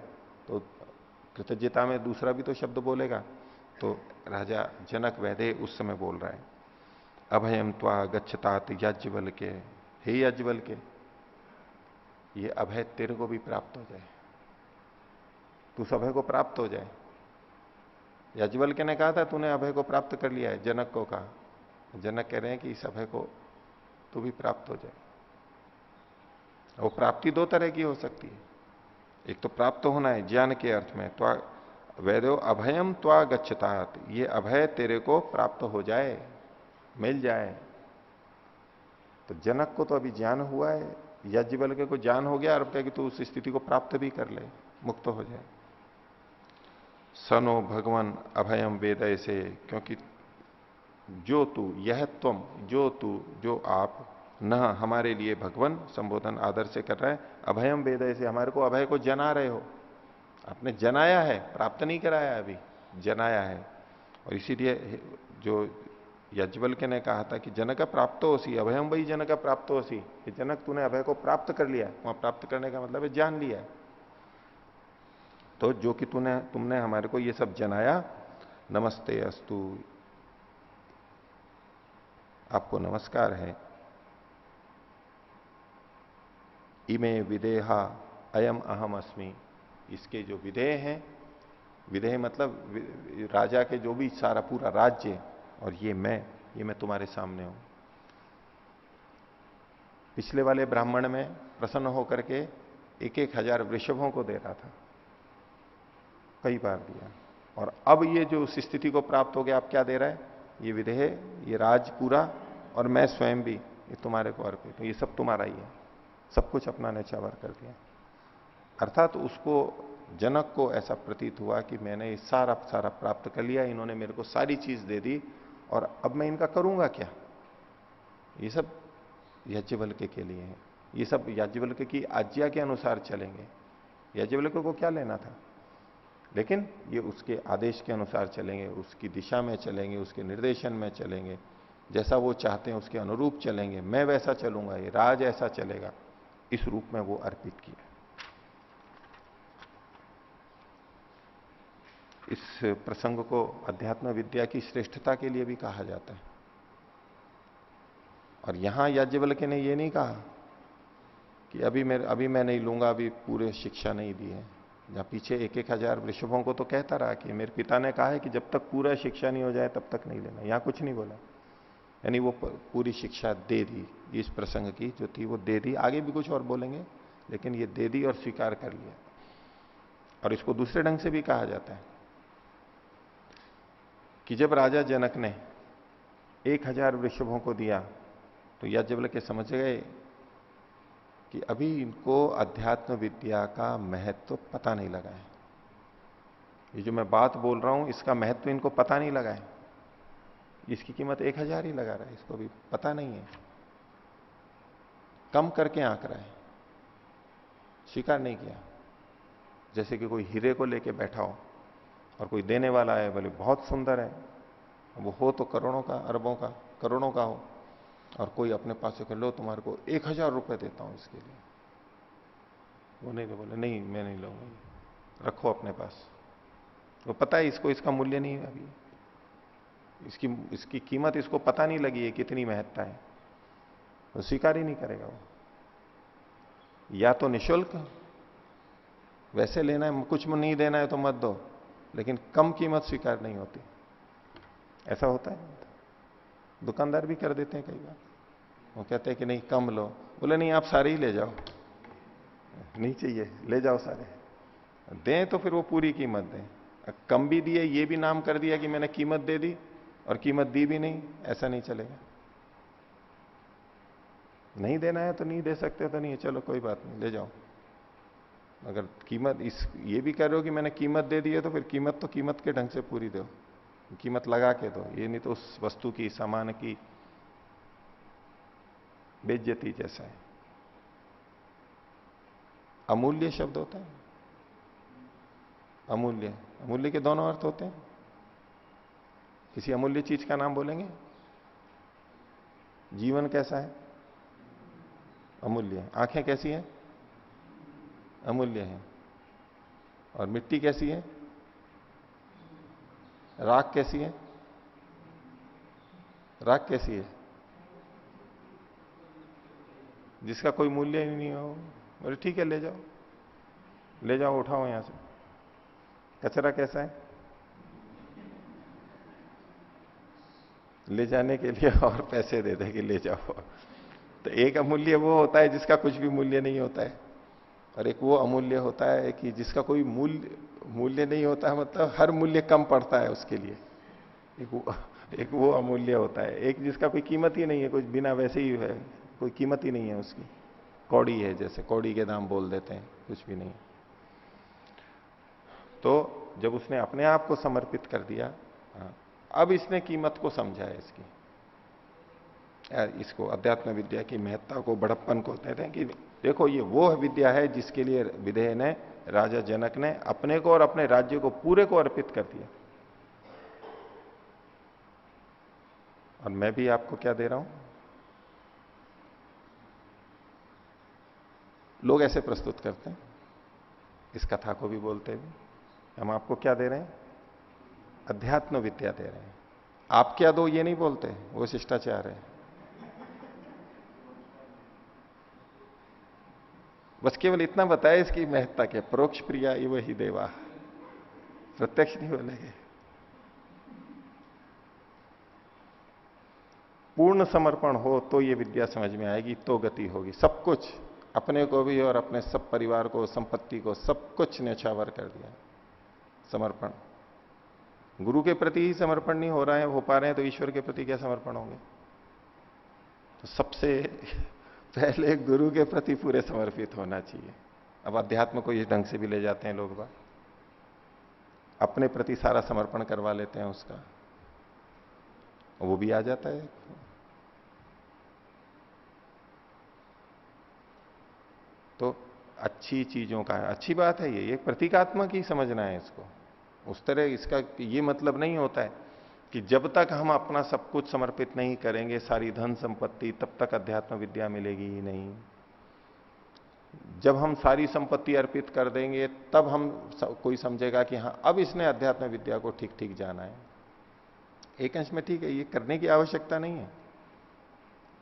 तो कृतज्ञता में दूसरा भी तो शब्द बोलेगा। तो राजा जनक वैदे उस समय बोल रहा है, अभयम त्वा गच्छतात याज्ञवल्क्य, हे याज्ञवल्क्य ये अभय तेरे को भी प्राप्त हो जाए, तू उस अभय को प्राप्त हो जाए। याज्ञवल्क्य ने कहा था तूने अभय को प्राप्त कर लिया है, जनक को कहा। जनक कह रहे हैं कि इस अभय को तू भी प्राप्त हो जाए। वो प्राप्ति दो तरह की हो सकती है। एक तो प्राप्त होना है ज्ञान के अर्थ में, त्वा वैदो अभयम त्वा गच्छतात, ये अभय तेरे को प्राप्त हो जाए, मिल जाए। तो जनक को तो अभी ज्ञान हुआ है, याज्ञवल्क्य को ज्ञान हो गया, और कहे कि तू उस स्थिति को प्राप्त भी कर ले, मुक्त हो जाए। सनो भगवान अभयम वेदय से, क्योंकि जो तू, यह तुम, जो तू, जो आप, न हमारे लिए भगवान, संबोधन आदर से कर रहा है, अभयम वेदय से हमारे को अभय को जना रहे हो। आपने जनाया है, प्राप्त नहीं कराया अभी, जनाया है। और इसीलिए जो याज्ञवल्क्य ने कहा था कि जनक प्राप्त होसी, अभयम वही जनक प्राप्त होसी, कि जनक तूने अभय को प्राप्त कर लिया। वहां प्राप्त करने का मतलब है जान लिया है। तो जो कि तुमने हमारे को ये सब जनाया, नमस्ते अस्तु, आपको नमस्कार है। इमे विदेहा अयम अहम अस्मि, इसके जो विधेय हैं, विधेय मतलब राजा के जो भी सारा पूरा राज्य, और ये मैं तुम्हारे सामने हूं। पिछले वाले ब्राह्मण में प्रसन्न होकर के 1,000 वृषभों को दे रहा था, कई बार दिया, और अब ये जो उस स्थिति को प्राप्त हो गया, अब क्या दे रहा है, ये विधेय, ये राज पूरा, और मैं स्वयं भी, ये तुम्हारे को अर्पित, तो ये सब तुम्हारा ही है, सब कुछ अपना न्यौछावर कर दिया। अर्थात उसको, जनक को ऐसा प्रतीत हुआ कि मैंने ये सारा सारा प्राप्त कर लिया, इन्होंने मेरे को सारी चीज दे दी, और अब मैं इनका करूंगा क्या। ये सब याज्ञवल्क्य के लिए है, ये सब याज्ञवल्क्य की आज्ञा के अनुसार चलेंगे। याज्ञवल्क्य को क्या लेना था, लेकिन ये उसके आदेश के अनुसार चलेंगे, उसकी दिशा में चलेंगे, उसके निर्देशन में चलेंगे, जैसा वो चाहते हैं उसके अनुरूप चलेंगे, मैं वैसा चलूंगा, ये राज ऐसा चलेगा, इस रूप में वो अर्पित किया। इस प्रसंग को अध्यात्म विद्या की श्रेष्ठता के लिए भी कहा जाता है। और यहां याज्ञवल्क्य ने यह नहीं कहा कि अभी मैं नहीं लूंगा, अभी पूरे शिक्षा नहीं दी है। जहां पीछे 1,000 वृषभों को तो कहता रहा कि मेरे पिता ने कहा है कि जब तक पूरा शिक्षा नहीं हो जाए तब तक नहीं लेना, यहां कुछ नहीं बोला। यानी वो पूरी शिक्षा दे दी, इस प्रसंग की जो थी वो दे दी। आगे भी कुछ और बोलेंगे, लेकिन ये दे दी और स्वीकार कर लिया। और इसको दूसरे ढंग से भी कहा जाता है कि जब राजा जनक ने 1000 वृषभों को दिया, तो याज्ञवल्क्य समझ गए कि अभी इनको अध्यात्म विद्या का महत्व पता नहीं लगा है। ये जो मैं बात बोल रहा हूं इसका महत्व इनको पता नहीं लगा है। इसकी कीमत 1000 ही लगा रहा है, इसको भी पता नहीं है, कम करके आंक रहा है, स्वीकार नहीं किया। जैसे कि कोई हीरे को लेके बैठा हो और कोई देने वाला है, बोले बहुत सुंदर है, वो हो तो करोड़ों का, अरबों का, करोड़ों का हो, और कोई अपने पास से कर लो तुम्हारे को 1000 रुपए देता हूं इसके लिए, वो नहीं, तो बोले नहीं मैं नहीं लूंगा, रखो अपने पास। वो पता है इसको इसका मूल्य नहीं है अभी, इसकी इसकी कीमत इसको पता नहीं लगी है कितनी महत्ता है, तो स्वीकार ही नहीं करेगा वो। या तो निशुल्क वैसे लेना है, कुछ नहीं देना है तो मत दो, लेकिन कम कीमत स्वीकार नहीं होती। ऐसा होता है, दुकानदार भी कर देते हैं कई बार। वो कहते हैं कि नहीं कम लो, बोले नहीं आप सारे ही ले जाओ, नहीं चाहिए ले जाओ सारे, दें तो फिर वो पूरी कीमत दें। कम भी दिए, ये भी नाम कर दिया कि मैंने कीमत दे दी और कीमत दी भी नहीं, ऐसा नहीं चलेगा। नहीं देना है तो नहीं दे सकते तो नहीं है, चलो कोई बात नहीं ले जाओ। अगर कीमत इस ये भी कह रहे हो कि मैंने कीमत दे दी है, तो फिर कीमत तो कीमत के ढंग से पूरी दो, कीमत लगा के दो, ये नहीं तो उस वस्तु की, सामान की बेइज्जती जैसा है। अमूल्य शब्द होता है, अमूल्य, अमूल्य के दोनों अर्थ होते हैं। किसी अमूल्य चीज का नाम बोलेंगे? जीवन कैसा है? अमूल्य है। आंखें कैसी हैं? अमूल्य है। और मिट्टी कैसी है? राख कैसी है? राख कैसी है? जिसका कोई मूल्य ही नहीं हो, बोले ठीक है ले जाओ, ले जाओ उठाओ यहां से। कचरा कैसा है? ले जाने के लिए और पैसे दे दे कि ले जाओ। तो एक अमूल्य वो होता है जिसका कुछ भी मूल्य नहीं होता है, और एक वो अमूल्य होता है कि जिसका कोई मूल्य नहीं होता है, मतलब हर मूल्य कम पड़ता है उसके लिए। एक वो अमूल्य होता है, एक जिसका कोई कीमत ही नहीं है, कुछ बिना वैसे ही है, कोई कीमत ही नहीं है उसकी। कौड़ी है, जैसे कौड़ी के दाम बोल देते हैं, कुछ भी नहीं। तो जब उसने अपने आप को समर्पित कर दिया, अब इसने कीमत को समझा है इसकी। इसको अध्यात्म विद्या की महत्ता को, बड़प्पन को कहते हैं कि देखो ये वो विद्या है जिसके लिए विदेह ने, राजा जनक ने अपने को और अपने राज्य को पूरे को अर्पित कर दिया। और मैं भी आपको क्या दे रहा हूं? लोग ऐसे प्रस्तुत करते हैं, इस कथा को भी बोलते हैं, हम आपको क्या दे रहे हैं? अध्यात्म विद्या दे रहे हैं। आप क्या दो ये नहीं बोलते, वो शिष्टाचार है। बस केवल इतना बताया इसकी महत्ता के, परोक्ष प्रिया इव ही देवा, प्रत्यक्ष नहीं बोलेंगे। पूर्ण समर्पण हो तो ये विद्या समझ में आएगी, तो गति होगी। सब कुछ, अपने को भी और अपने सब परिवार को, संपत्ति को, सब कुछ न्यौछावर कर दिया। समर्पण, गुरु के प्रति ही समर्पण नहीं हो रहा है, हो पा रहे हैं, तो ईश्वर के प्रति क्या समर्पण होंगे? तो सबसे पहले गुरु के प्रति पूरे समर्पित होना चाहिए। अब अध्यात्म को इस ढंग से भी ले जाते हैं लोग, अपने प्रति सारा समर्पण करवा लेते हैं उसका, वो भी आ जाता है। तो अच्छी चीजों का, अच्छी बात है ये, एक प्रतीकात्मक ही समझना है इसको। उस तरह इसका ये मतलब नहीं होता है कि जब तक हम अपना सब कुछ समर्पित नहीं करेंगे, सारी धन संपत्ति, तब तक अध्यात्म विद्या मिलेगी ही नहीं। जब हम सारी संपत्ति अर्पित कर देंगे तब हम कोई समझेगा कि हाँ अब इसने अध्यात्म विद्या को ठीक ठीक जाना है। एक अंश में ठीक है, ये करने की आवश्यकता नहीं है।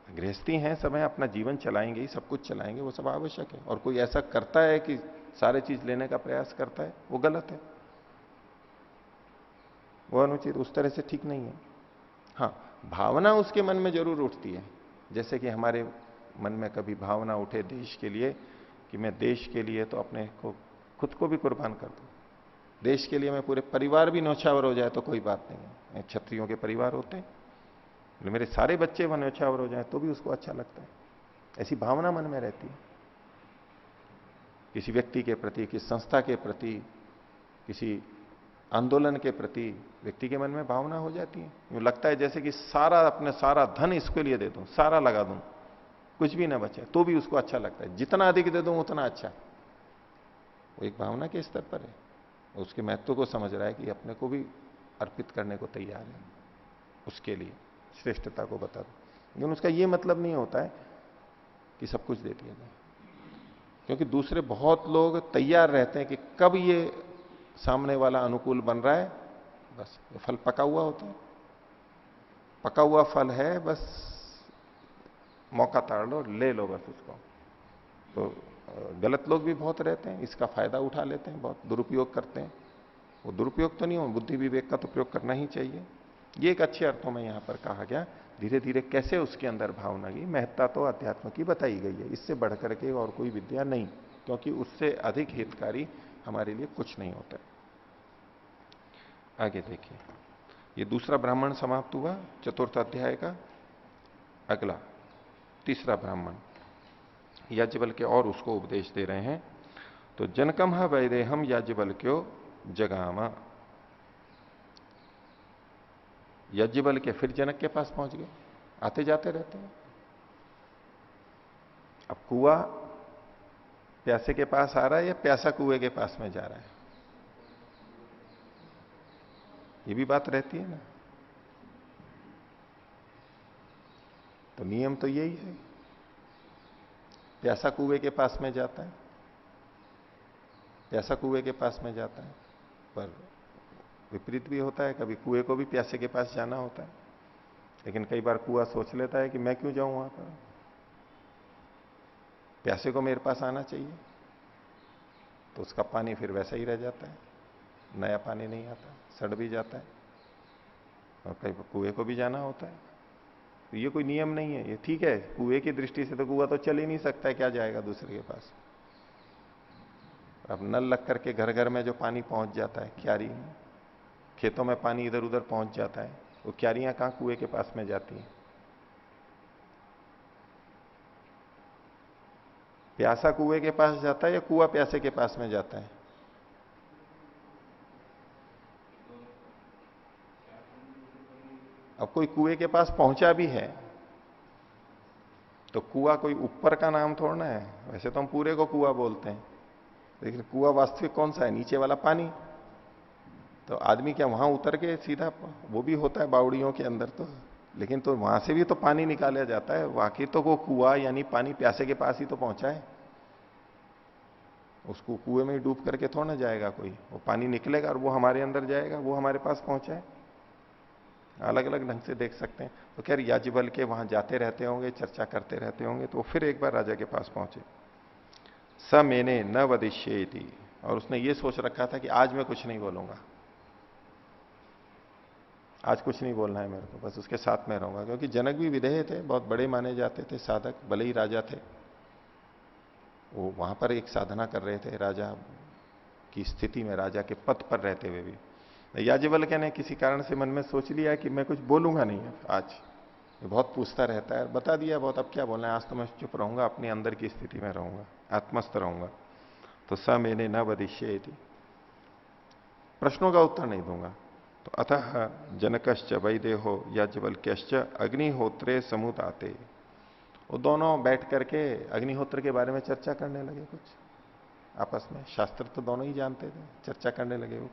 गृहस्थी हैं, समय अपना जीवन चलाएंगे ही, सब कुछ चलाएंगे, वो सब आवश्यक है। और कोई ऐसा करता है कि सारे चीज लेने का प्रयास करता है, वो गलत है, वो अनुचित, उस तरह से ठीक नहीं है। हाँ, भावना उसके मन में जरूर उठती है। जैसे कि हमारे मन में कभी भावना उठे देश के लिए कि मैं देश के लिए तो अपने को, खुद को भी कुर्बान कर दूं, देश के लिए मैं पूरे परिवार भी न्यौछावर हो जाए तो कोई बात नहीं है। क्षत्रियों के परिवार होते हैं, मेरे सारे बच्चे वन न्यौछावर हो जाए तो भी उसको अच्छा लगता है। ऐसी भावना मन में रहती है किसी व्यक्ति के प्रति, किसी संस्था के प्रति, किसी आंदोलन के प्रति व्यक्ति के मन में भावना हो जाती है। यूं लगता है जैसे कि सारा अपने सारा धन इसके लिए दे दूं, सारा लगा दूं, कुछ भी ना बचे, तो भी उसको अच्छा लगता है। जितना अधिक दे दूं उतना अच्छा। वो एक भावना के स्तर पर है, उसके महत्व को समझ रहा है कि अपने को भी अर्पित करने को तैयार है, उसके लिए श्रेष्ठता को बता दो। लेकिन उसका यह मतलब नहीं होता है कि सब कुछ दे दिया जाए, क्योंकि दूसरे बहुत लोग तैयार रहते हैं कि कब ये सामने वाला अनुकूल बन रहा है, बस फल पका हुआ होता है, पका हुआ फल है, बस मौका ताड़ लो, ले लो बस उसको। तो गलत लोग भी बहुत रहते हैं, इसका फायदा उठा लेते हैं, बहुत दुरुपयोग करते हैं। वो दुरुपयोग तो नहीं हो, बुद्धि विवेक का तो प्रयोग करना ही चाहिए। ये एक अच्छे अर्थों में यहां पर कहा गया। धीरे धीरे कैसे उसके अंदर भावना की महत्ता तो अध्यात्म की बताई गई है, इससे बढ़कर के और कोई विद्या नहीं, क्योंकि उससे अधिक हितकारी हमारे लिए कुछ नहीं होता है। आगे देखिए, ये दूसरा ब्राह्मण समाप्त हुआ चतुर्थ अध्याय का। अगला तीसरा ब्राह्मण याज्ञवल्क्य और उसको उपदेश दे रहे हैं। तो जनकम वैदेहम याज्ञवल्क्यो जगामा। याज्ञवल्क्य फिर जनक के पास पहुंच गए, आते जाते रहते हैं। अब कुआं प्यासे के पास आ रहा है या प्यासा कुएं के पास में जा रहा है, ये भी बात रहती है ना। तो नियम तो यही है, प्यासा कुएं के पास में जाता है, प्यासा कुएं के पास में जाता है। पर विपरीत भी होता है, कभी कुएं को भी प्यासे के पास जाना होता है। लेकिन कई बार कुआं सोच लेता है कि मैं क्यों जाऊं वहां पर, प्यासे को मेरे पास आना चाहिए, तो उसका पानी फिर वैसा ही रह जाता है, नया पानी नहीं आता, सड़ भी जाता है। और कई कुएं को भी जाना होता है। तो ये कोई नियम नहीं है, ये ठीक है, कुएं की दृष्टि से तो कुआं तो चल ही नहीं सकता है, क्या जाएगा दूसरे के पास। अब नल लग करके घर घर में जो पानी पहुंच जाता है, क्यारी में, खेतों में पानी इधर उधर पहुंच जाता है, वो क्यारियां कहां कुएं के पास में जाती हैं। प्यासा कुएं के पास जाता है या कुआं प्यासे के पास में जाता है? अब कोई कुएं के पास पहुंचा भी है तो कुआं कोई ऊपर का नाम थोड़ा है। वैसे तो हम पूरे को कुआं बोलते हैं, लेकिन कुआं वास्तविक कौन सा है? नीचे वाला पानी। तो आदमी क्या वहां उतर के सीधा, वो भी होता है बावड़ियों के अंदर तो, लेकिन तो वहां से भी तो पानी निकाला जाता है। वाकई तो वो कुआं यानी पानी प्यासे के पास ही तो पहुंचा है, उसको कुएं में ही डूब करके थोड़ा ना जाएगा कोई, वो पानी निकलेगा और वो हमारे अंदर जाएगा, वो हमारे पास पहुंचा है। अलग अलग ढंग से देख सकते हैं। तो खैर याज्ञवल्क्य वहां जाते रहते होंगे, चर्चा करते रहते होंगे, तो फिर एक बार राजा के पास पहुंचे। स मैंने न वदिष्येति, और उसने ये सोच रखा था कि आज मैं कुछ नहीं बोलूंगा, आज कुछ नहीं बोलना है मेरे को, बस उसके साथ में रहूंगा। क्योंकि जनक भी विधेय थे, बहुत बड़े माने जाते थे, साधक, भले ही राजा थे। वो वहां पर एक साधना कर रहे थे राजा की स्थिति में, राजा के पद पर रहते हुए भी। याज्ञवल्क्य ने किसी कारण से मन में सोच लिया कि मैं कुछ बोलूंगा नहीं है आज। ये बहुत पूछता रहता है, बता दिया बहुत, अब क्या बोलना है, आज तो मैं चुप रहूंगा, अपने अंदर की स्थिति में रहूंगा, आत्मस्थ रहूंगा। तो स मैंने न वदिष्येति, प्रश्नों का उत्तर नहीं दूंगा। तो अतः जनकश्च वैदेहो याज्ञवल्क्यश्च अग्निहोत्रे समुदाते। वो दोनों बैठ करके अग्निहोत्र के बारे में चर्चा करने लगे कुछ आपस में। शास्त्र तो दोनों ही जानते थे, चर्चा करने लगे वो।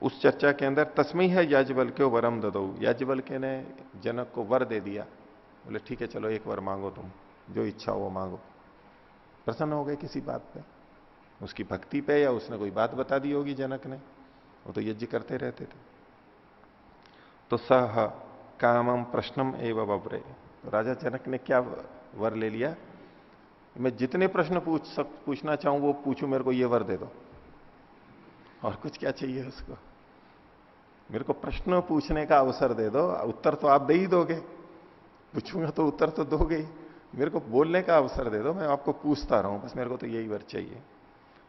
उस चर्चा के अंदर तस्मै है याज्ञवल्क्यो वरम ददौ, याज्ञवल्क्य ने जनक को वर दे दिया। बोले ठीक है चलो एक वर मांगो, तुम जो इच्छा हो वो मांगो। प्रसन्न हो गए किसी बात पे, उसकी भक्ति पे, या उसने कोई बात बता दी होगी जनक ने, वो तो यज्ञ करते रहते थे। तो सह कामम प्रश्नम एवं वव्रे, तो राजा जनक ने क्या वर ले लिया, मैं जितने प्रश्न पूछना चाहूं वो पूछूं, मेरे को ये वर दे दो, और कुछ क्या चाहिए उसको। मेरे को प्रश्न पूछने का अवसर दे दो, उत्तर तो आप दे ही दोगे, पूछूंगा तो उत्तर तो दोगे ही, मेरे को बोलने का अवसर दे दो, मैं आपको पूछता रहूं, बस मेरे को तो यही वर चाहिए।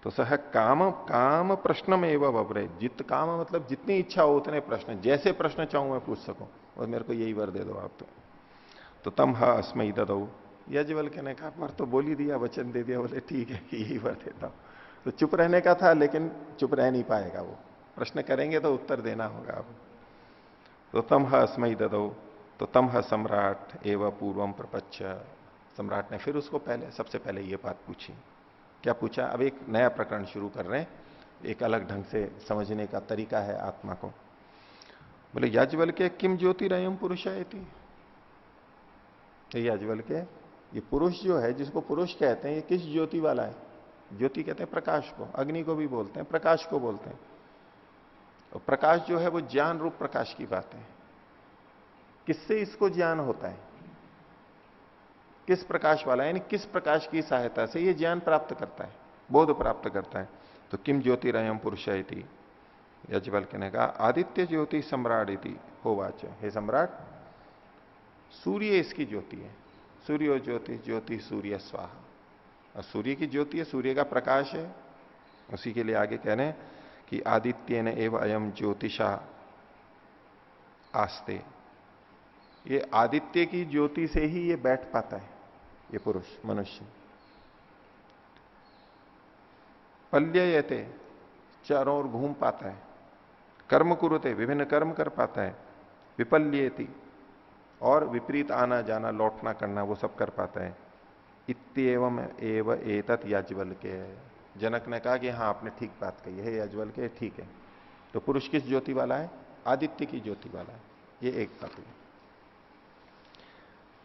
तो सह काम काम प्रश्नम एवं वव्रे, जित काम मतलब जितनी इच्छा हो उतने प्रश्न, जैसे प्रश्न चाहूं मैं पूछ सकूं, और मेरे को यही वर दे दो आप तो तम हा अस्मयी ददौ। याज्ञवल्क्य ने कहा वर तो बोल ही दिया, वचन दे दिया, बोले ठीक है यही वर देता हूं। तो चुप रहने का था, लेकिन चुप रह नहीं पाएगा वो, प्रश्न करेंगे तो उत्तर देना होगा अब। तो तम हा अस्मयी ददौ, तो तम हा सम्राट एवं पूर्वम प्रपच्छ। सम्राट ने फिर उसको सबसे पहले ये बात पूछी। क्या पूछा? अब एक नया प्रकरण शुरू कर रहे हैं, एक अलग ढंग से समझने का तरीका है आत्मा को। बोले याज्ञवल्क्य किम ज्योतिरयं पुरुषायति। याज्ञवल्क्य, ये पुरुष जो है, जिसको पुरुष कहते हैं, ये किस ज्योति वाला है? ज्योति कहते हैं प्रकाश को, अग्नि को भी बोलते हैं, प्रकाश को बोलते हैं। और प्रकाश जो है वो ज्ञान रूप प्रकाश की बात है। किससे इसको ज्ञान होता है? किस प्रकाश वाला है, यानी किस प्रकाश की सहायता से ये ज्ञान प्राप्त करता है, बोध प्राप्त करता है? तो किम ज्योतिरयं पुरुषायति। याज्ञवल्क्य ने कहा आदित्य ज्योति सम्राट इति होवाच। हे सम्राट, सूर्य इसकी ज्योति है। सूर्यो ज्योति ज्योति सूर्य स्वाहा। और सूर्य की ज्योति है, सूर्य का प्रकाश है। उसी के लिए आगे कह रहे हैं कि आदित्येन एव अयम ज्योतिषा आस्ते। ये आदित्य की ज्योति से ही ये बैठ पाता है, ये पुरुष मनुष्य। पल्ययते, चारों ओर घूम पाता है। कर्म कुरुते, विभिन्न कर्म कर पाता है। विपल्येति, और विपरीत आना जाना लौटना करना वो सब कर पाता है। इत्येवम एव एतत् याज्ञवल्क्य। जनक ने कहा कि हाँ आपने ठीक बात कही है याज्ञवल्क्य, ठीक है। तो पुरुष किस ज्योति वाला है? आदित्य की ज्योति वाला है। ये एक बात हुई।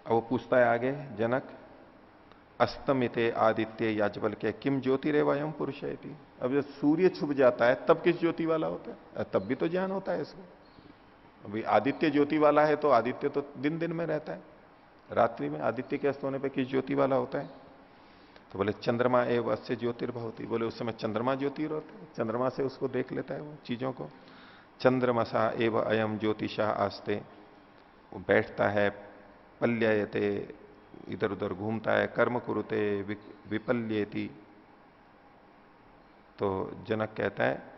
अब वो पूछता है आगे जनक, अस्तमिते आदित्य याज्ञवल्क्य किम ज्योतिरेव अयं पुरुषेति। अब जब सूर्य छुप जाता है तब किस ज्योति वाला होता है? तब भी तो ज्ञान होता है इसको। अभी आदित्य ज्योति वाला है तो आदित्य तो दिन दिन में रहता है, रात्रि में आदित्य के अस्त होने पर किस ज्योति वाला होता है? तो बोले चंद्रमा एव अस्य ज्योतिर्भवति। बोले उस समय चंद्रमा ज्योति होता है, चंद्रमा से उसको देख लेता है वो चीजों को। चंद्रमसा एव अयम ज्योतिषा आस्ते। वो बैठता है, पल्ययते, इधर उधर घूमता है, कर्म कुरुते विपल्येति। तो जनक कहता है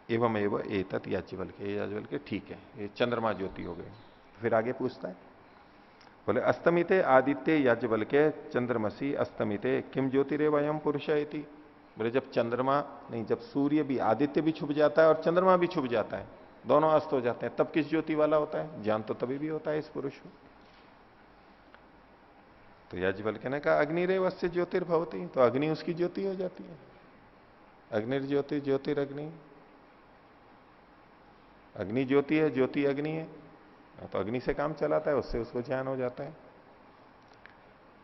एवं एवं एतत् याज्ञवल्क्य। याज्ञवल्क्य ठीक है, ये चंद्रमा ज्योति हो गई। फिर आगे पूछता है, बोले अस्तमिते आदित्य याज्ञवल्क्य चंद्रमसी अस्तमिते किम ज्योतिरेव अयं पुरुषेति। बोले जब चंद्रमा नहीं, जब सूर्य भी, आदित्य भी छुप जाता है और चंद्रमा भी छुप जाता है, दोनों अस्त हो जाते हैं, तब किस ज्योति वाला होता है? ज्ञान तो तभी भी होता है इस पुरुष को। तो याज्ञवल्क्य ने कहा अग्निरेव अस्य ज्योतिर्भवति। तो अग्नि उसकी ज्योति हो जाती है। अग्निर्ज्योति ज्योतिरग्नि। अग्नि ज्योति है, ज्योति अग्नि है, तो अग्नि से काम चलाता है, उससे उसको ज्ञान हो जाता है।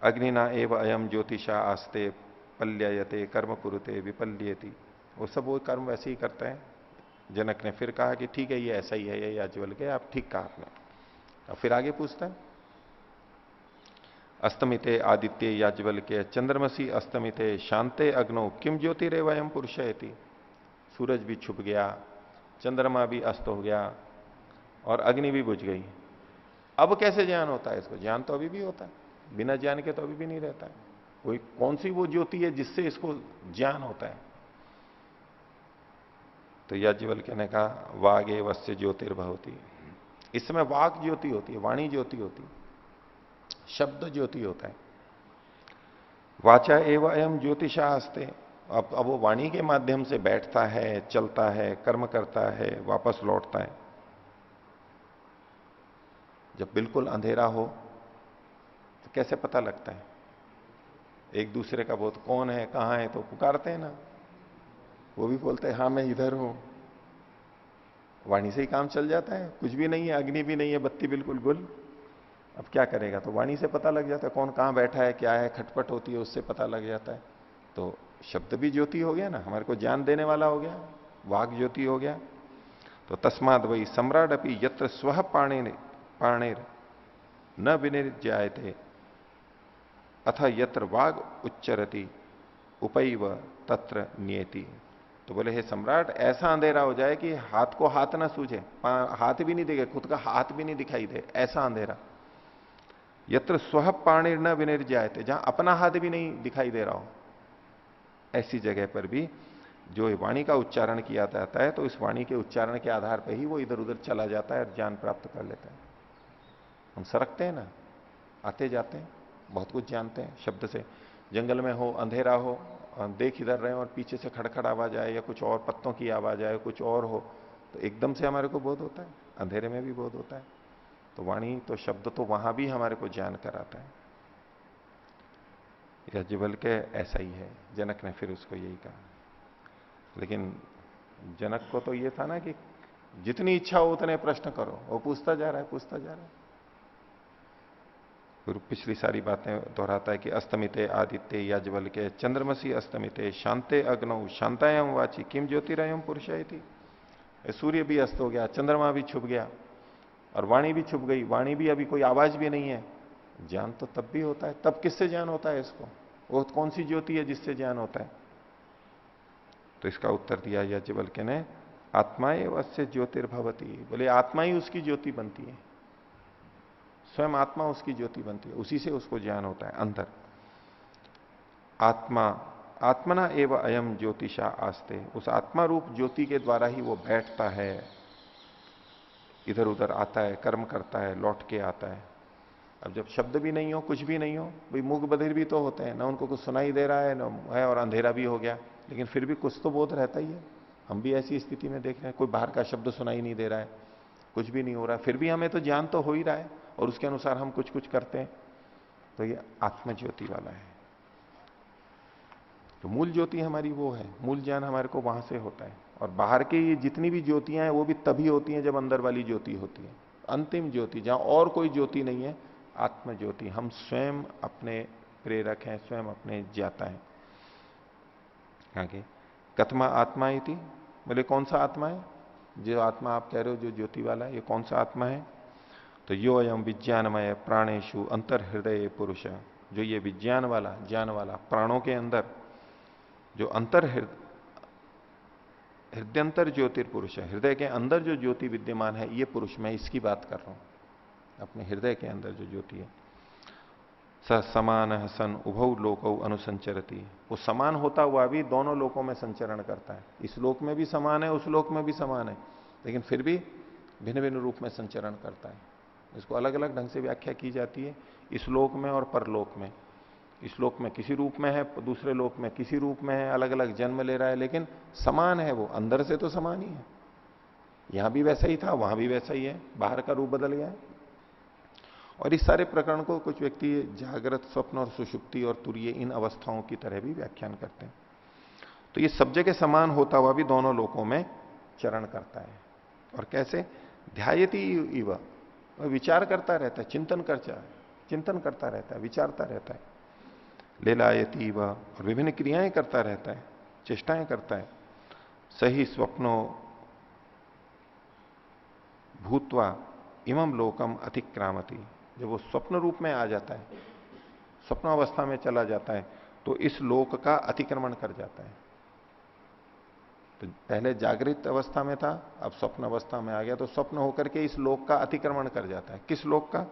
अग्निना एव अयम ज्योतिषा आस्ते पल्ययते कर्म कुरुते विपल्येति। वो सब वो कर्म वैसे ही करता है। जनक ने फिर कहा कि ठीक है ये ऐसा ही है, ये याज्ञवल्क्य आप ठीक कहा आपने। और फिर आगे पूछता है, अस्तमिते आदित्य याज्ञवल्क्य चंद्रमसी अस्तमिते शांते अग्नो किम ज्योतिरेव अयम पुरुषेति। सूरज भी छुप गया, चंद्रमा भी अस्त हो गया और अग्नि भी बुझ गई, अब कैसे ज्ञान होता है इसको? ज्ञान तो अभी भी होता है, बिना ज्ञान के तो अभी भी नहीं रहता है। कोई कौन सी वो ज्योति है जिससे इसको ज्ञान होता है? तो याज्ञवल्क्य ने कहा वाग एवस्य ज्योतिर्भवति। इस समय वाक ज्योति होती है, वाणी ज्योति होती है, शब्द ज्योति होता है। वाचा एवं अयम ज्योतिषा हस्ते। अब वो वाणी के माध्यम से बैठता है, चलता है, कर्म करता है, वापस लौटता है। जब बिल्कुल अंधेरा हो तो कैसे पता लगता है? एक दूसरे का बहुत कौन है, कहां है, तो पुकारते हैं ना, वो भी बोलते हैं हाँ मैं इधर हूं। वाणी से ही काम चल जाता है। कुछ भी नहीं है, अग्नि भी नहीं है, बत्ती बिल्कुल गुल, अब क्या करेगा? तो वाणी से पता लग जाता है कौन कहां बैठा है, क्या है, खटपट होती है, उससे पता लग जाता है। तो शब्द भी ज्योति हो गया ना, हमारे को ज्ञान देने वाला हो गया, वाक ज्योति हो गया। तो तस्माद वही सम्राट अपनी यत्र स्व पाणेर न विनिर्जायते अथ यत्र वाग उच्चरति उपैव तत्र नियति। तो बोले हे सम्राट, ऐसा अंधेरा हो जाए कि हाथ को हाथ ना सूझे, हाथ भी नहीं दिखे, खुद का हाथ भी नहीं दिखाई दे, ऐसा अंधेरा। यत्र स्व पाणिर न विनिर्जायते, जहां अपना हाथ भी नहीं दिखाई दे रहा हो, ऐसी जगह पर भी जो वाणी का उच्चारण किया जाता है तो इस वाणी के उच्चारण के आधार पर ही वो इधर उधर चला जाता है और ज्ञान प्राप्त कर लेता है। हम सरकते हैं ना, आते जाते हैं, बहुत कुछ जानते हैं शब्द से। जंगल में हो, अंधेरा हो, देख इधर रहे हो और पीछे से खड़खड़ आवाज आए या कुछ और पत्तों की आवाज आए, कुछ और हो, तो एकदम से हमारे को बोध होता है, अंधेरे में भी बोध होता है। तो वाणी तो शब्द तो वहां भी हमारे को ज्ञान कराता है। याज्ञवल्क्य के ऐसा ही है। जनक ने फिर उसको यही कहा। लेकिन जनक को तो ये था ना कि जितनी इच्छा हो उतने प्रश्न करो, वो पूछता जा रहा है, पूछता जा रहा है। गुरु पिछली सारी बातें दोहराता है कि अस्तमिते आदित्य याज्ञवल्क्य चंद्रमसी अस्तमिते शांते अग्नौ शांतायम वाची किम ज्योतिरयम पुरुषाय थी। सूर्य भी अस्त हो गया, चंद्रमा भी छुप गया और वाणी भी छुप गई। वाणी भी अभी कोई आवाज भी नहीं है। ज्ञान तो तब भी होता है। तब किससे ज्ञान होता है इसको? वो कौन सी ज्योति है जिससे ज्ञान होता है? तो इसका उत्तर दिया याज्ञवल्क्य ने, आत्मा एवं अस्य ज्योतिर्भवती। बोले आत्मा ही उसकी ज्योति बनती है, स्वयं आत्मा उसकी ज्योति बनती है, उसी से उसको ज्ञान होता है अंदर। आत्मा आत्मना एवं अयम ज्योतिषा आस्ते। उस आत्मा रूप ज्योति के द्वारा ही वो बैठता है, इधर उधर आता है, कर्म करता है, लौट के आता है। अब जब शब्द भी नहीं हो, कुछ भी नहीं हो, भाई मूक बधिर भी तो होते हैं ना, उनको कुछ सुनाई दे रहा है ना है, और अंधेरा भी हो गया, लेकिन फिर भी कुछ तो बोध रहता ही है। हम भी ऐसी स्थिति में देख रहे हैं, कोई बाहर का शब्द सुनाई नहीं दे रहा है, कुछ भी नहीं हो रहा है, फिर भी हमें तो ज्ञान तो हो ही रहा है और उसके अनुसार हम कुछ कुछ करते हैं। तो ये आत्मज्योति वाला है। तो मूल ज्योति हमारी वो है, मूल ज्ञान हमारे को वहां से होता है। और बाहर की ये जितनी भी ज्योतियां हैं वो भी तभी होती हैं जब अंदर वाली ज्योति होती है। अंतिम ज्योति जहां और कोई ज्योति नहीं है, आत्म ज्योति। हम स्वयं अपने प्रेरक हैं, स्वयं अपने ज्ञाता हैं। आगे कथमा आत्मा इति। बोले कौन सा आत्मा है? जो आत्मा आप कह रहे हो जो ज्योति वाला है, ये कौन सा आत्मा है? तो यो अयम विज्ञानमय प्राणेशु अंतर हृदय पुरुष। जो ये विज्ञान वाला, ज्ञान वाला, प्राणों के अंदर जो अंतर हृदयंतर ज्योतिर्पुरुष है, हृदय के अंदर जो ज्योति विद्यमान है, ये पुरुष, मैं इसकी बात कर रहा हूं। अपने हृदय के अंदर जो ज्योति है, स समान सन उभौ लोकौ अनुसंचरती। वो समान होता हुआ भी दोनों लोकों में संचरण करता है। इस लोक में भी समान है, उस लोक में भी समान है, लेकिन फिर भी भिन्न भिन्न रूप में संचरण करता है। इसको अलग अलग ढंग से व्याख्या की जाती है, इस लोक में और परलोक में। इस लोक में किसी रूप में है, दूसरे लोक में किसी रूप में है, अलग अलग जन्म ले रहा है, लेकिन समान है। वो अंदर से तो समान ही है। यहां भी वैसा ही था, वहां भी वैसा ही है, बाहर का रूप बदल गया है। और इस सारे प्रकरण को कुछ व्यक्ति जागृत, स्वप्न और सुषुप्ति और तुरीय, इन अवस्थाओं की तरह भी व्याख्यान करते हैं। तो ये सब जगह समान होता हुआ भी दोनों लोकों में चरण करता है। और कैसे? ध्यायति इव, विचार करता रहता है, चिंतन करता रहता है, विचारता रहता है। लेलायति इव, और विभिन्न क्रियाएं करता रहता है, चेष्टाएं करता है। सही स्वप्नो भूतवा इमम लोकम अतिक्रामति। जब वो स्वप्न रूप में आ जाता है, स्वप्नावस्था में चला जाता है, तो इस लोक का अतिक्रमण कर जाता है। तो पहले जागृत अवस्था में था, अब स्वप्न अवस्था में आ गया, तो स्वप्न होकर के इस लोक का अतिक्रमण कर जाता है। किस लोक का?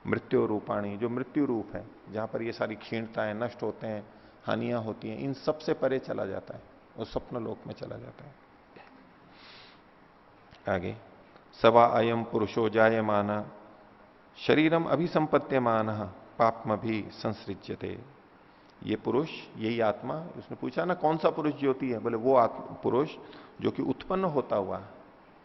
मृत्यु रूपाणी, जो मृत्यु रूप है, जहां पर ये सारी क्षीणताएं, नष्ट होते हैं, हानियां होती हैं, इन सब से परे चला जाता है, वो स्वप्न लोक में चला जाता है। आगे सवा अयम पुरुषो जायमान शरीरम अभिसंपत्त्यमान पापम भी संसृज्यते। ये पुरुष, यही आत्मा, उसने पूछा ना कौन सा पुरुष ज्योति है? बोले वो पुरुष जो कि उत्पन्न होता हुआ,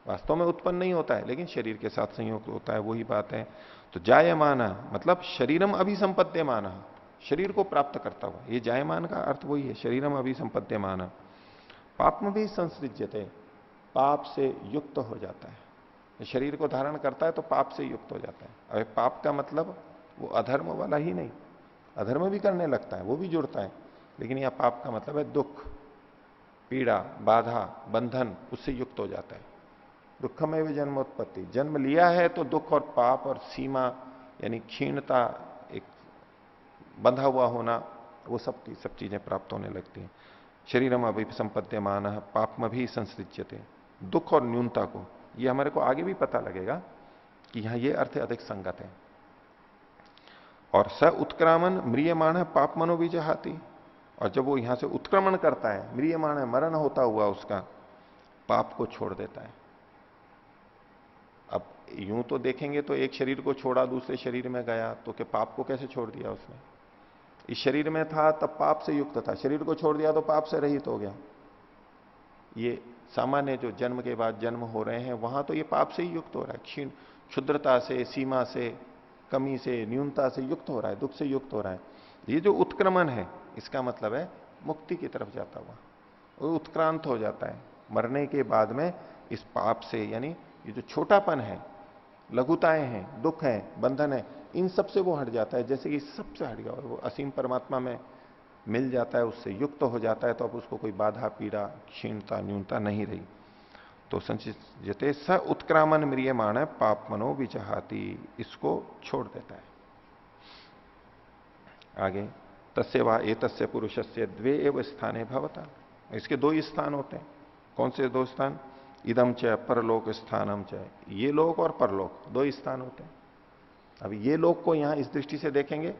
वास्तव में उत्पन्न नहीं होता है, लेकिन शरीर के साथ संयोग होता है, वही बात है। तो जायमान मतलब शरीरम अभिसंपत्त्यमान, शरीर को प्राप्त करता हुआ। ये जायमान का अर्थ वही है, शरीरम अभिसंपत्त्यमान पापम भी संसृज्यते, पाप से युक्त हो जाता है। शरीर को धारण करता है तो पाप से युक्त हो जाता है। अरे पाप का मतलब वो अधर्म वाला ही नहीं, अधर्म भी करने लगता है, वो भी जुड़ता है, लेकिन यह पाप का मतलब है दुख, पीड़ा, बाधा, बंधन, उससे युक्त हो जाता है। दुखमय व जन्मोत्पत्ति, जन्म लिया है तो दुख और पाप और सीमा यानी क्षीणता, एक बंधा हुआ होना, वो सब चीजें प्राप्त होने लगती हैं। शरीरम अभिसंपत्त्यमान पापम भी संसृज्यते। दुख और न्यूनता को, ये हमारे को आगे भी पता लगेगा कि यहां ये अर्थ अधिक संगत है। और स उत्क्रामन म्रियमाण पाप मनोविजहाती, और जब वो यहां से उत्क्रमण करता है, म्रियमाण है, मरण होता हुआ उसका, पाप को छोड़ देता है। अब यूं तो देखेंगे तो एक शरीर को छोड़ा दूसरे शरीर में गया, तो क्या पाप को कैसे छोड़ दिया उसने? इस शरीर में था तब पाप से युक्त था, शरीर को छोड़ दिया तो पाप से रहित हो गया। ये सामान्य जो जन्म के बाद जन्म हो रहे हैं वहां तो ये पाप से ही युक्त हो रहा है, क्षीण क्षुद्रता से, सीमा से, कमी से, न्यूनता से युक्त हो रहा है, दुख से युक्त हो रहा है। ये जो उत्क्रमण है इसका मतलब है मुक्ति की तरफ जाता हुआ, वो उत्क्रांत हो जाता है मरने के बाद में इस पाप से। यानी ये जो छोटापन है, लघुताएं हैं, दुख है, बंधन है, इन सब से वो हट जाता है, जैसे कि सबसे हट गया और वो असीम परमात्मा में मिल जाता है, उससे युक्त हो जाता है, तो अब उसको कोई बाधा, पीड़ा, क्षीणता, न्यूनता नहीं रही। तो संचित स उत्क्रामन म्रियमाण है पाप मनो विचाहती, इसको छोड़ देता है। आगे तस्य वा एतस्य पुरुषस्य द्वे एव स्थाने भवता, इसके दो ही स्थान होते हैं। कौन से दो स्थान? इदम च परलोक स्थानम च, ये लोक और परलोक दो ही स्थान होते हैं। अब ये लोक को यहां इस दृष्टि से देखेंगे,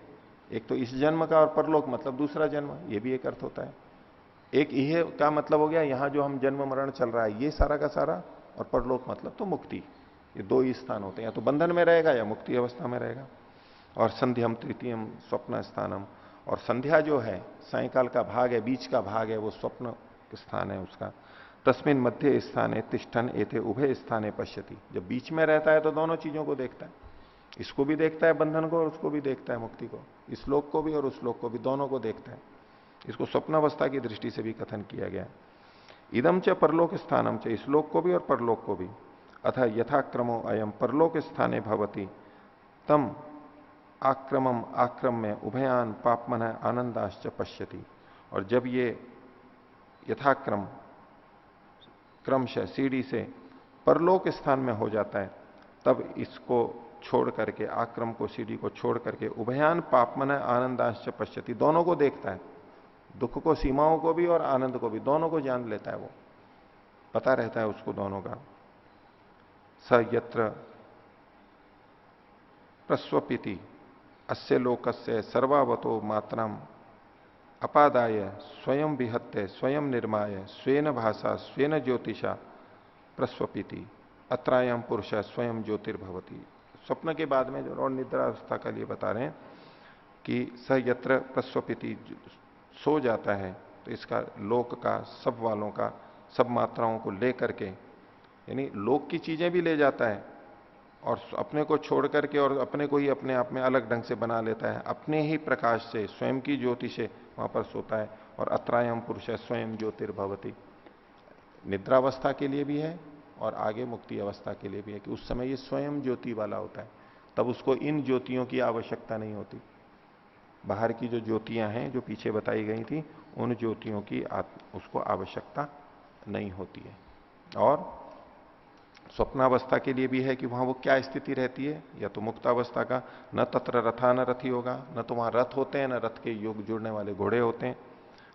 एक तो इस जन्म का, और परलोक मतलब दूसरा जन्म, ये भी एक अर्थ होता है। एक यह का मतलब हो गया यहां जो हम जन्म मरण चल रहा है ये सारा का सारा, और परलोक मतलब तो मुक्ति। ये दो ही स्थान होते हैं, या तो बंधन में रहेगा या मुक्ति अवस्था में रहेगा। और संध्याम तृतीयम स्वप्न स्थानम, और संध्या जो है सायकाल का भाग है, बीच का भाग है, वो स्वप्न स्थान है उसका। तस्मिन मध्य स्थाने तिष्ठन एते उभय स्थाने पश्यति, जब बीच में रहता है तो दोनों चीजों को देखता है, इसको भी देखता है बंधन को और उसको भी देखता है मुक्ति को, इस लोक को भी और उस लोक को भी, दोनों को देखता है। इसको स्वप्नावस्था की दृष्टि से भी कथन किया गया। इदम च परलोक स्थानम च, इस लोक को भी और परलोक को भी। अथा यथाक्रमो अयम परलोक स्थाने भवति तम आक्रमम आक्रम्य उभयान पापमन आनंदाश्च पश्यति, और जब ये यथाक्रम क्रमशः सीढ़ी से परलोक स्थान में हो जाता है, तब इसको छोड़ करके, आक्रम को, सीढ़ी को छोड़ करके, उभयान पापमन आनंदाश्च पश्यति, दोनों को देखता है, दुख को, सीमाओं को भी और आनंद को भी, दोनों को जान लेता है, वो पता रहता है उसको दोनों का। स यत्र प्रस्वपिति अस्य लोकस्य सर्वावतो मात्रम अपादाय स्वयं विहत्य स्वयं निर्माय स्वेन भाषा स्वेन ज्योतिषा प्रस्वपिति अत्रायम पुरुष स्वयं ज्योतिर्भवती। स्वप्न के बाद में जो और निद्रा अवस्था का लिए बता रहे हैं कि स यत्र प्रस्वपिति, सो जाता है, तो इसका लोक का, सब वालों का, सब मात्राओं को लेकर के, यानी लोक की चीजें भी ले जाता है और अपने को छोड़ करके और अपने को ही अपने आप में अलग ढंग से बना लेता है, अपने ही प्रकाश से, स्वयं की ज्योति से वहां पर सोता है। और अत्रायम पुरुष स्वयं ज्योतिर्भवती, निद्रावस्था के लिए भी है और आगे मुक्ति अवस्था के लिए भी है, कि उस समय ये स्वयं ज्योति वाला होता है, तब उसको इन ज्योतियों की आवश्यकता नहीं होती। बाहर की जो ज्योतियां हैं जो पीछे बताई गई थी, उन ज्योतियों की उसको आवश्यकता नहीं होती है। और स्वप्नावस्था के लिए भी है कि वहां वो क्या स्थिति रहती है, या तो मुक्तावस्था का, न तत्र रथा न रथी होगा, न तो वहां रथ होते हैं, न रथ के योग जुड़ने वाले घोड़े होते हैं,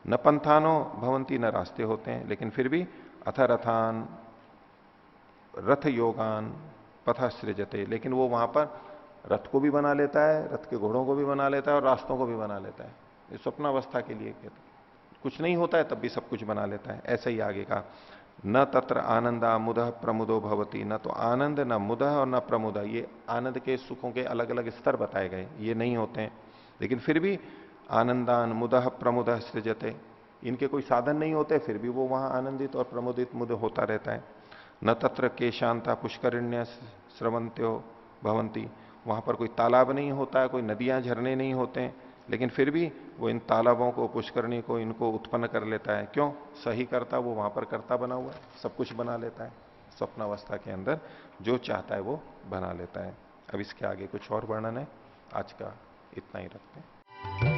न पंथानो भवंती, न रास्ते होते हैं, लेकिन फिर भी अथ रथान रथ योगान पथ सृजते, लेकिन वो वहां पर रथ को भी बना लेता है, रथ के घोड़ों को भी बना लेता है और रास्तों को भी बना लेता है। ये स्वप्नावस्था के लिए कुछ नहीं होता है तब भी सब कुछ बना लेता है। ऐसा ही आगे का, न तत्र आनंदा मुदह प्रमुदो भवती, न तो आनंद, न मुदह और न प्रमुदा, ये आनंद के सुखों के अलग अलग स्तर बताए गए, ये नहीं होते हैं। लेकिन फिर भी आनंदान मुदह प्रमुदह सृजते, इनके कोई साधन नहीं होते, फिर भी वो वहां आनंदित और प्रमुदित मुद होता रहता है। न तत्र केशांता पुष्करिण्य स्रवंत्यो भवंती, वहां पर कोई तालाब नहीं होता है, कोई नदियां झरने नहीं होते हैं, लेकिन फिर भी वो इन तालाबों को, पुष्करणी को, इनको उत्पन्न कर लेता है। क्यों? सही करता, वो वहां पर करता बना हुआ है, सब कुछ बना लेता है। स्वप्नावस्था के अंदर जो चाहता है वो बना लेता है। अब इसके आगे कुछ और वर्णन है, आज का इतना ही रखते हैं।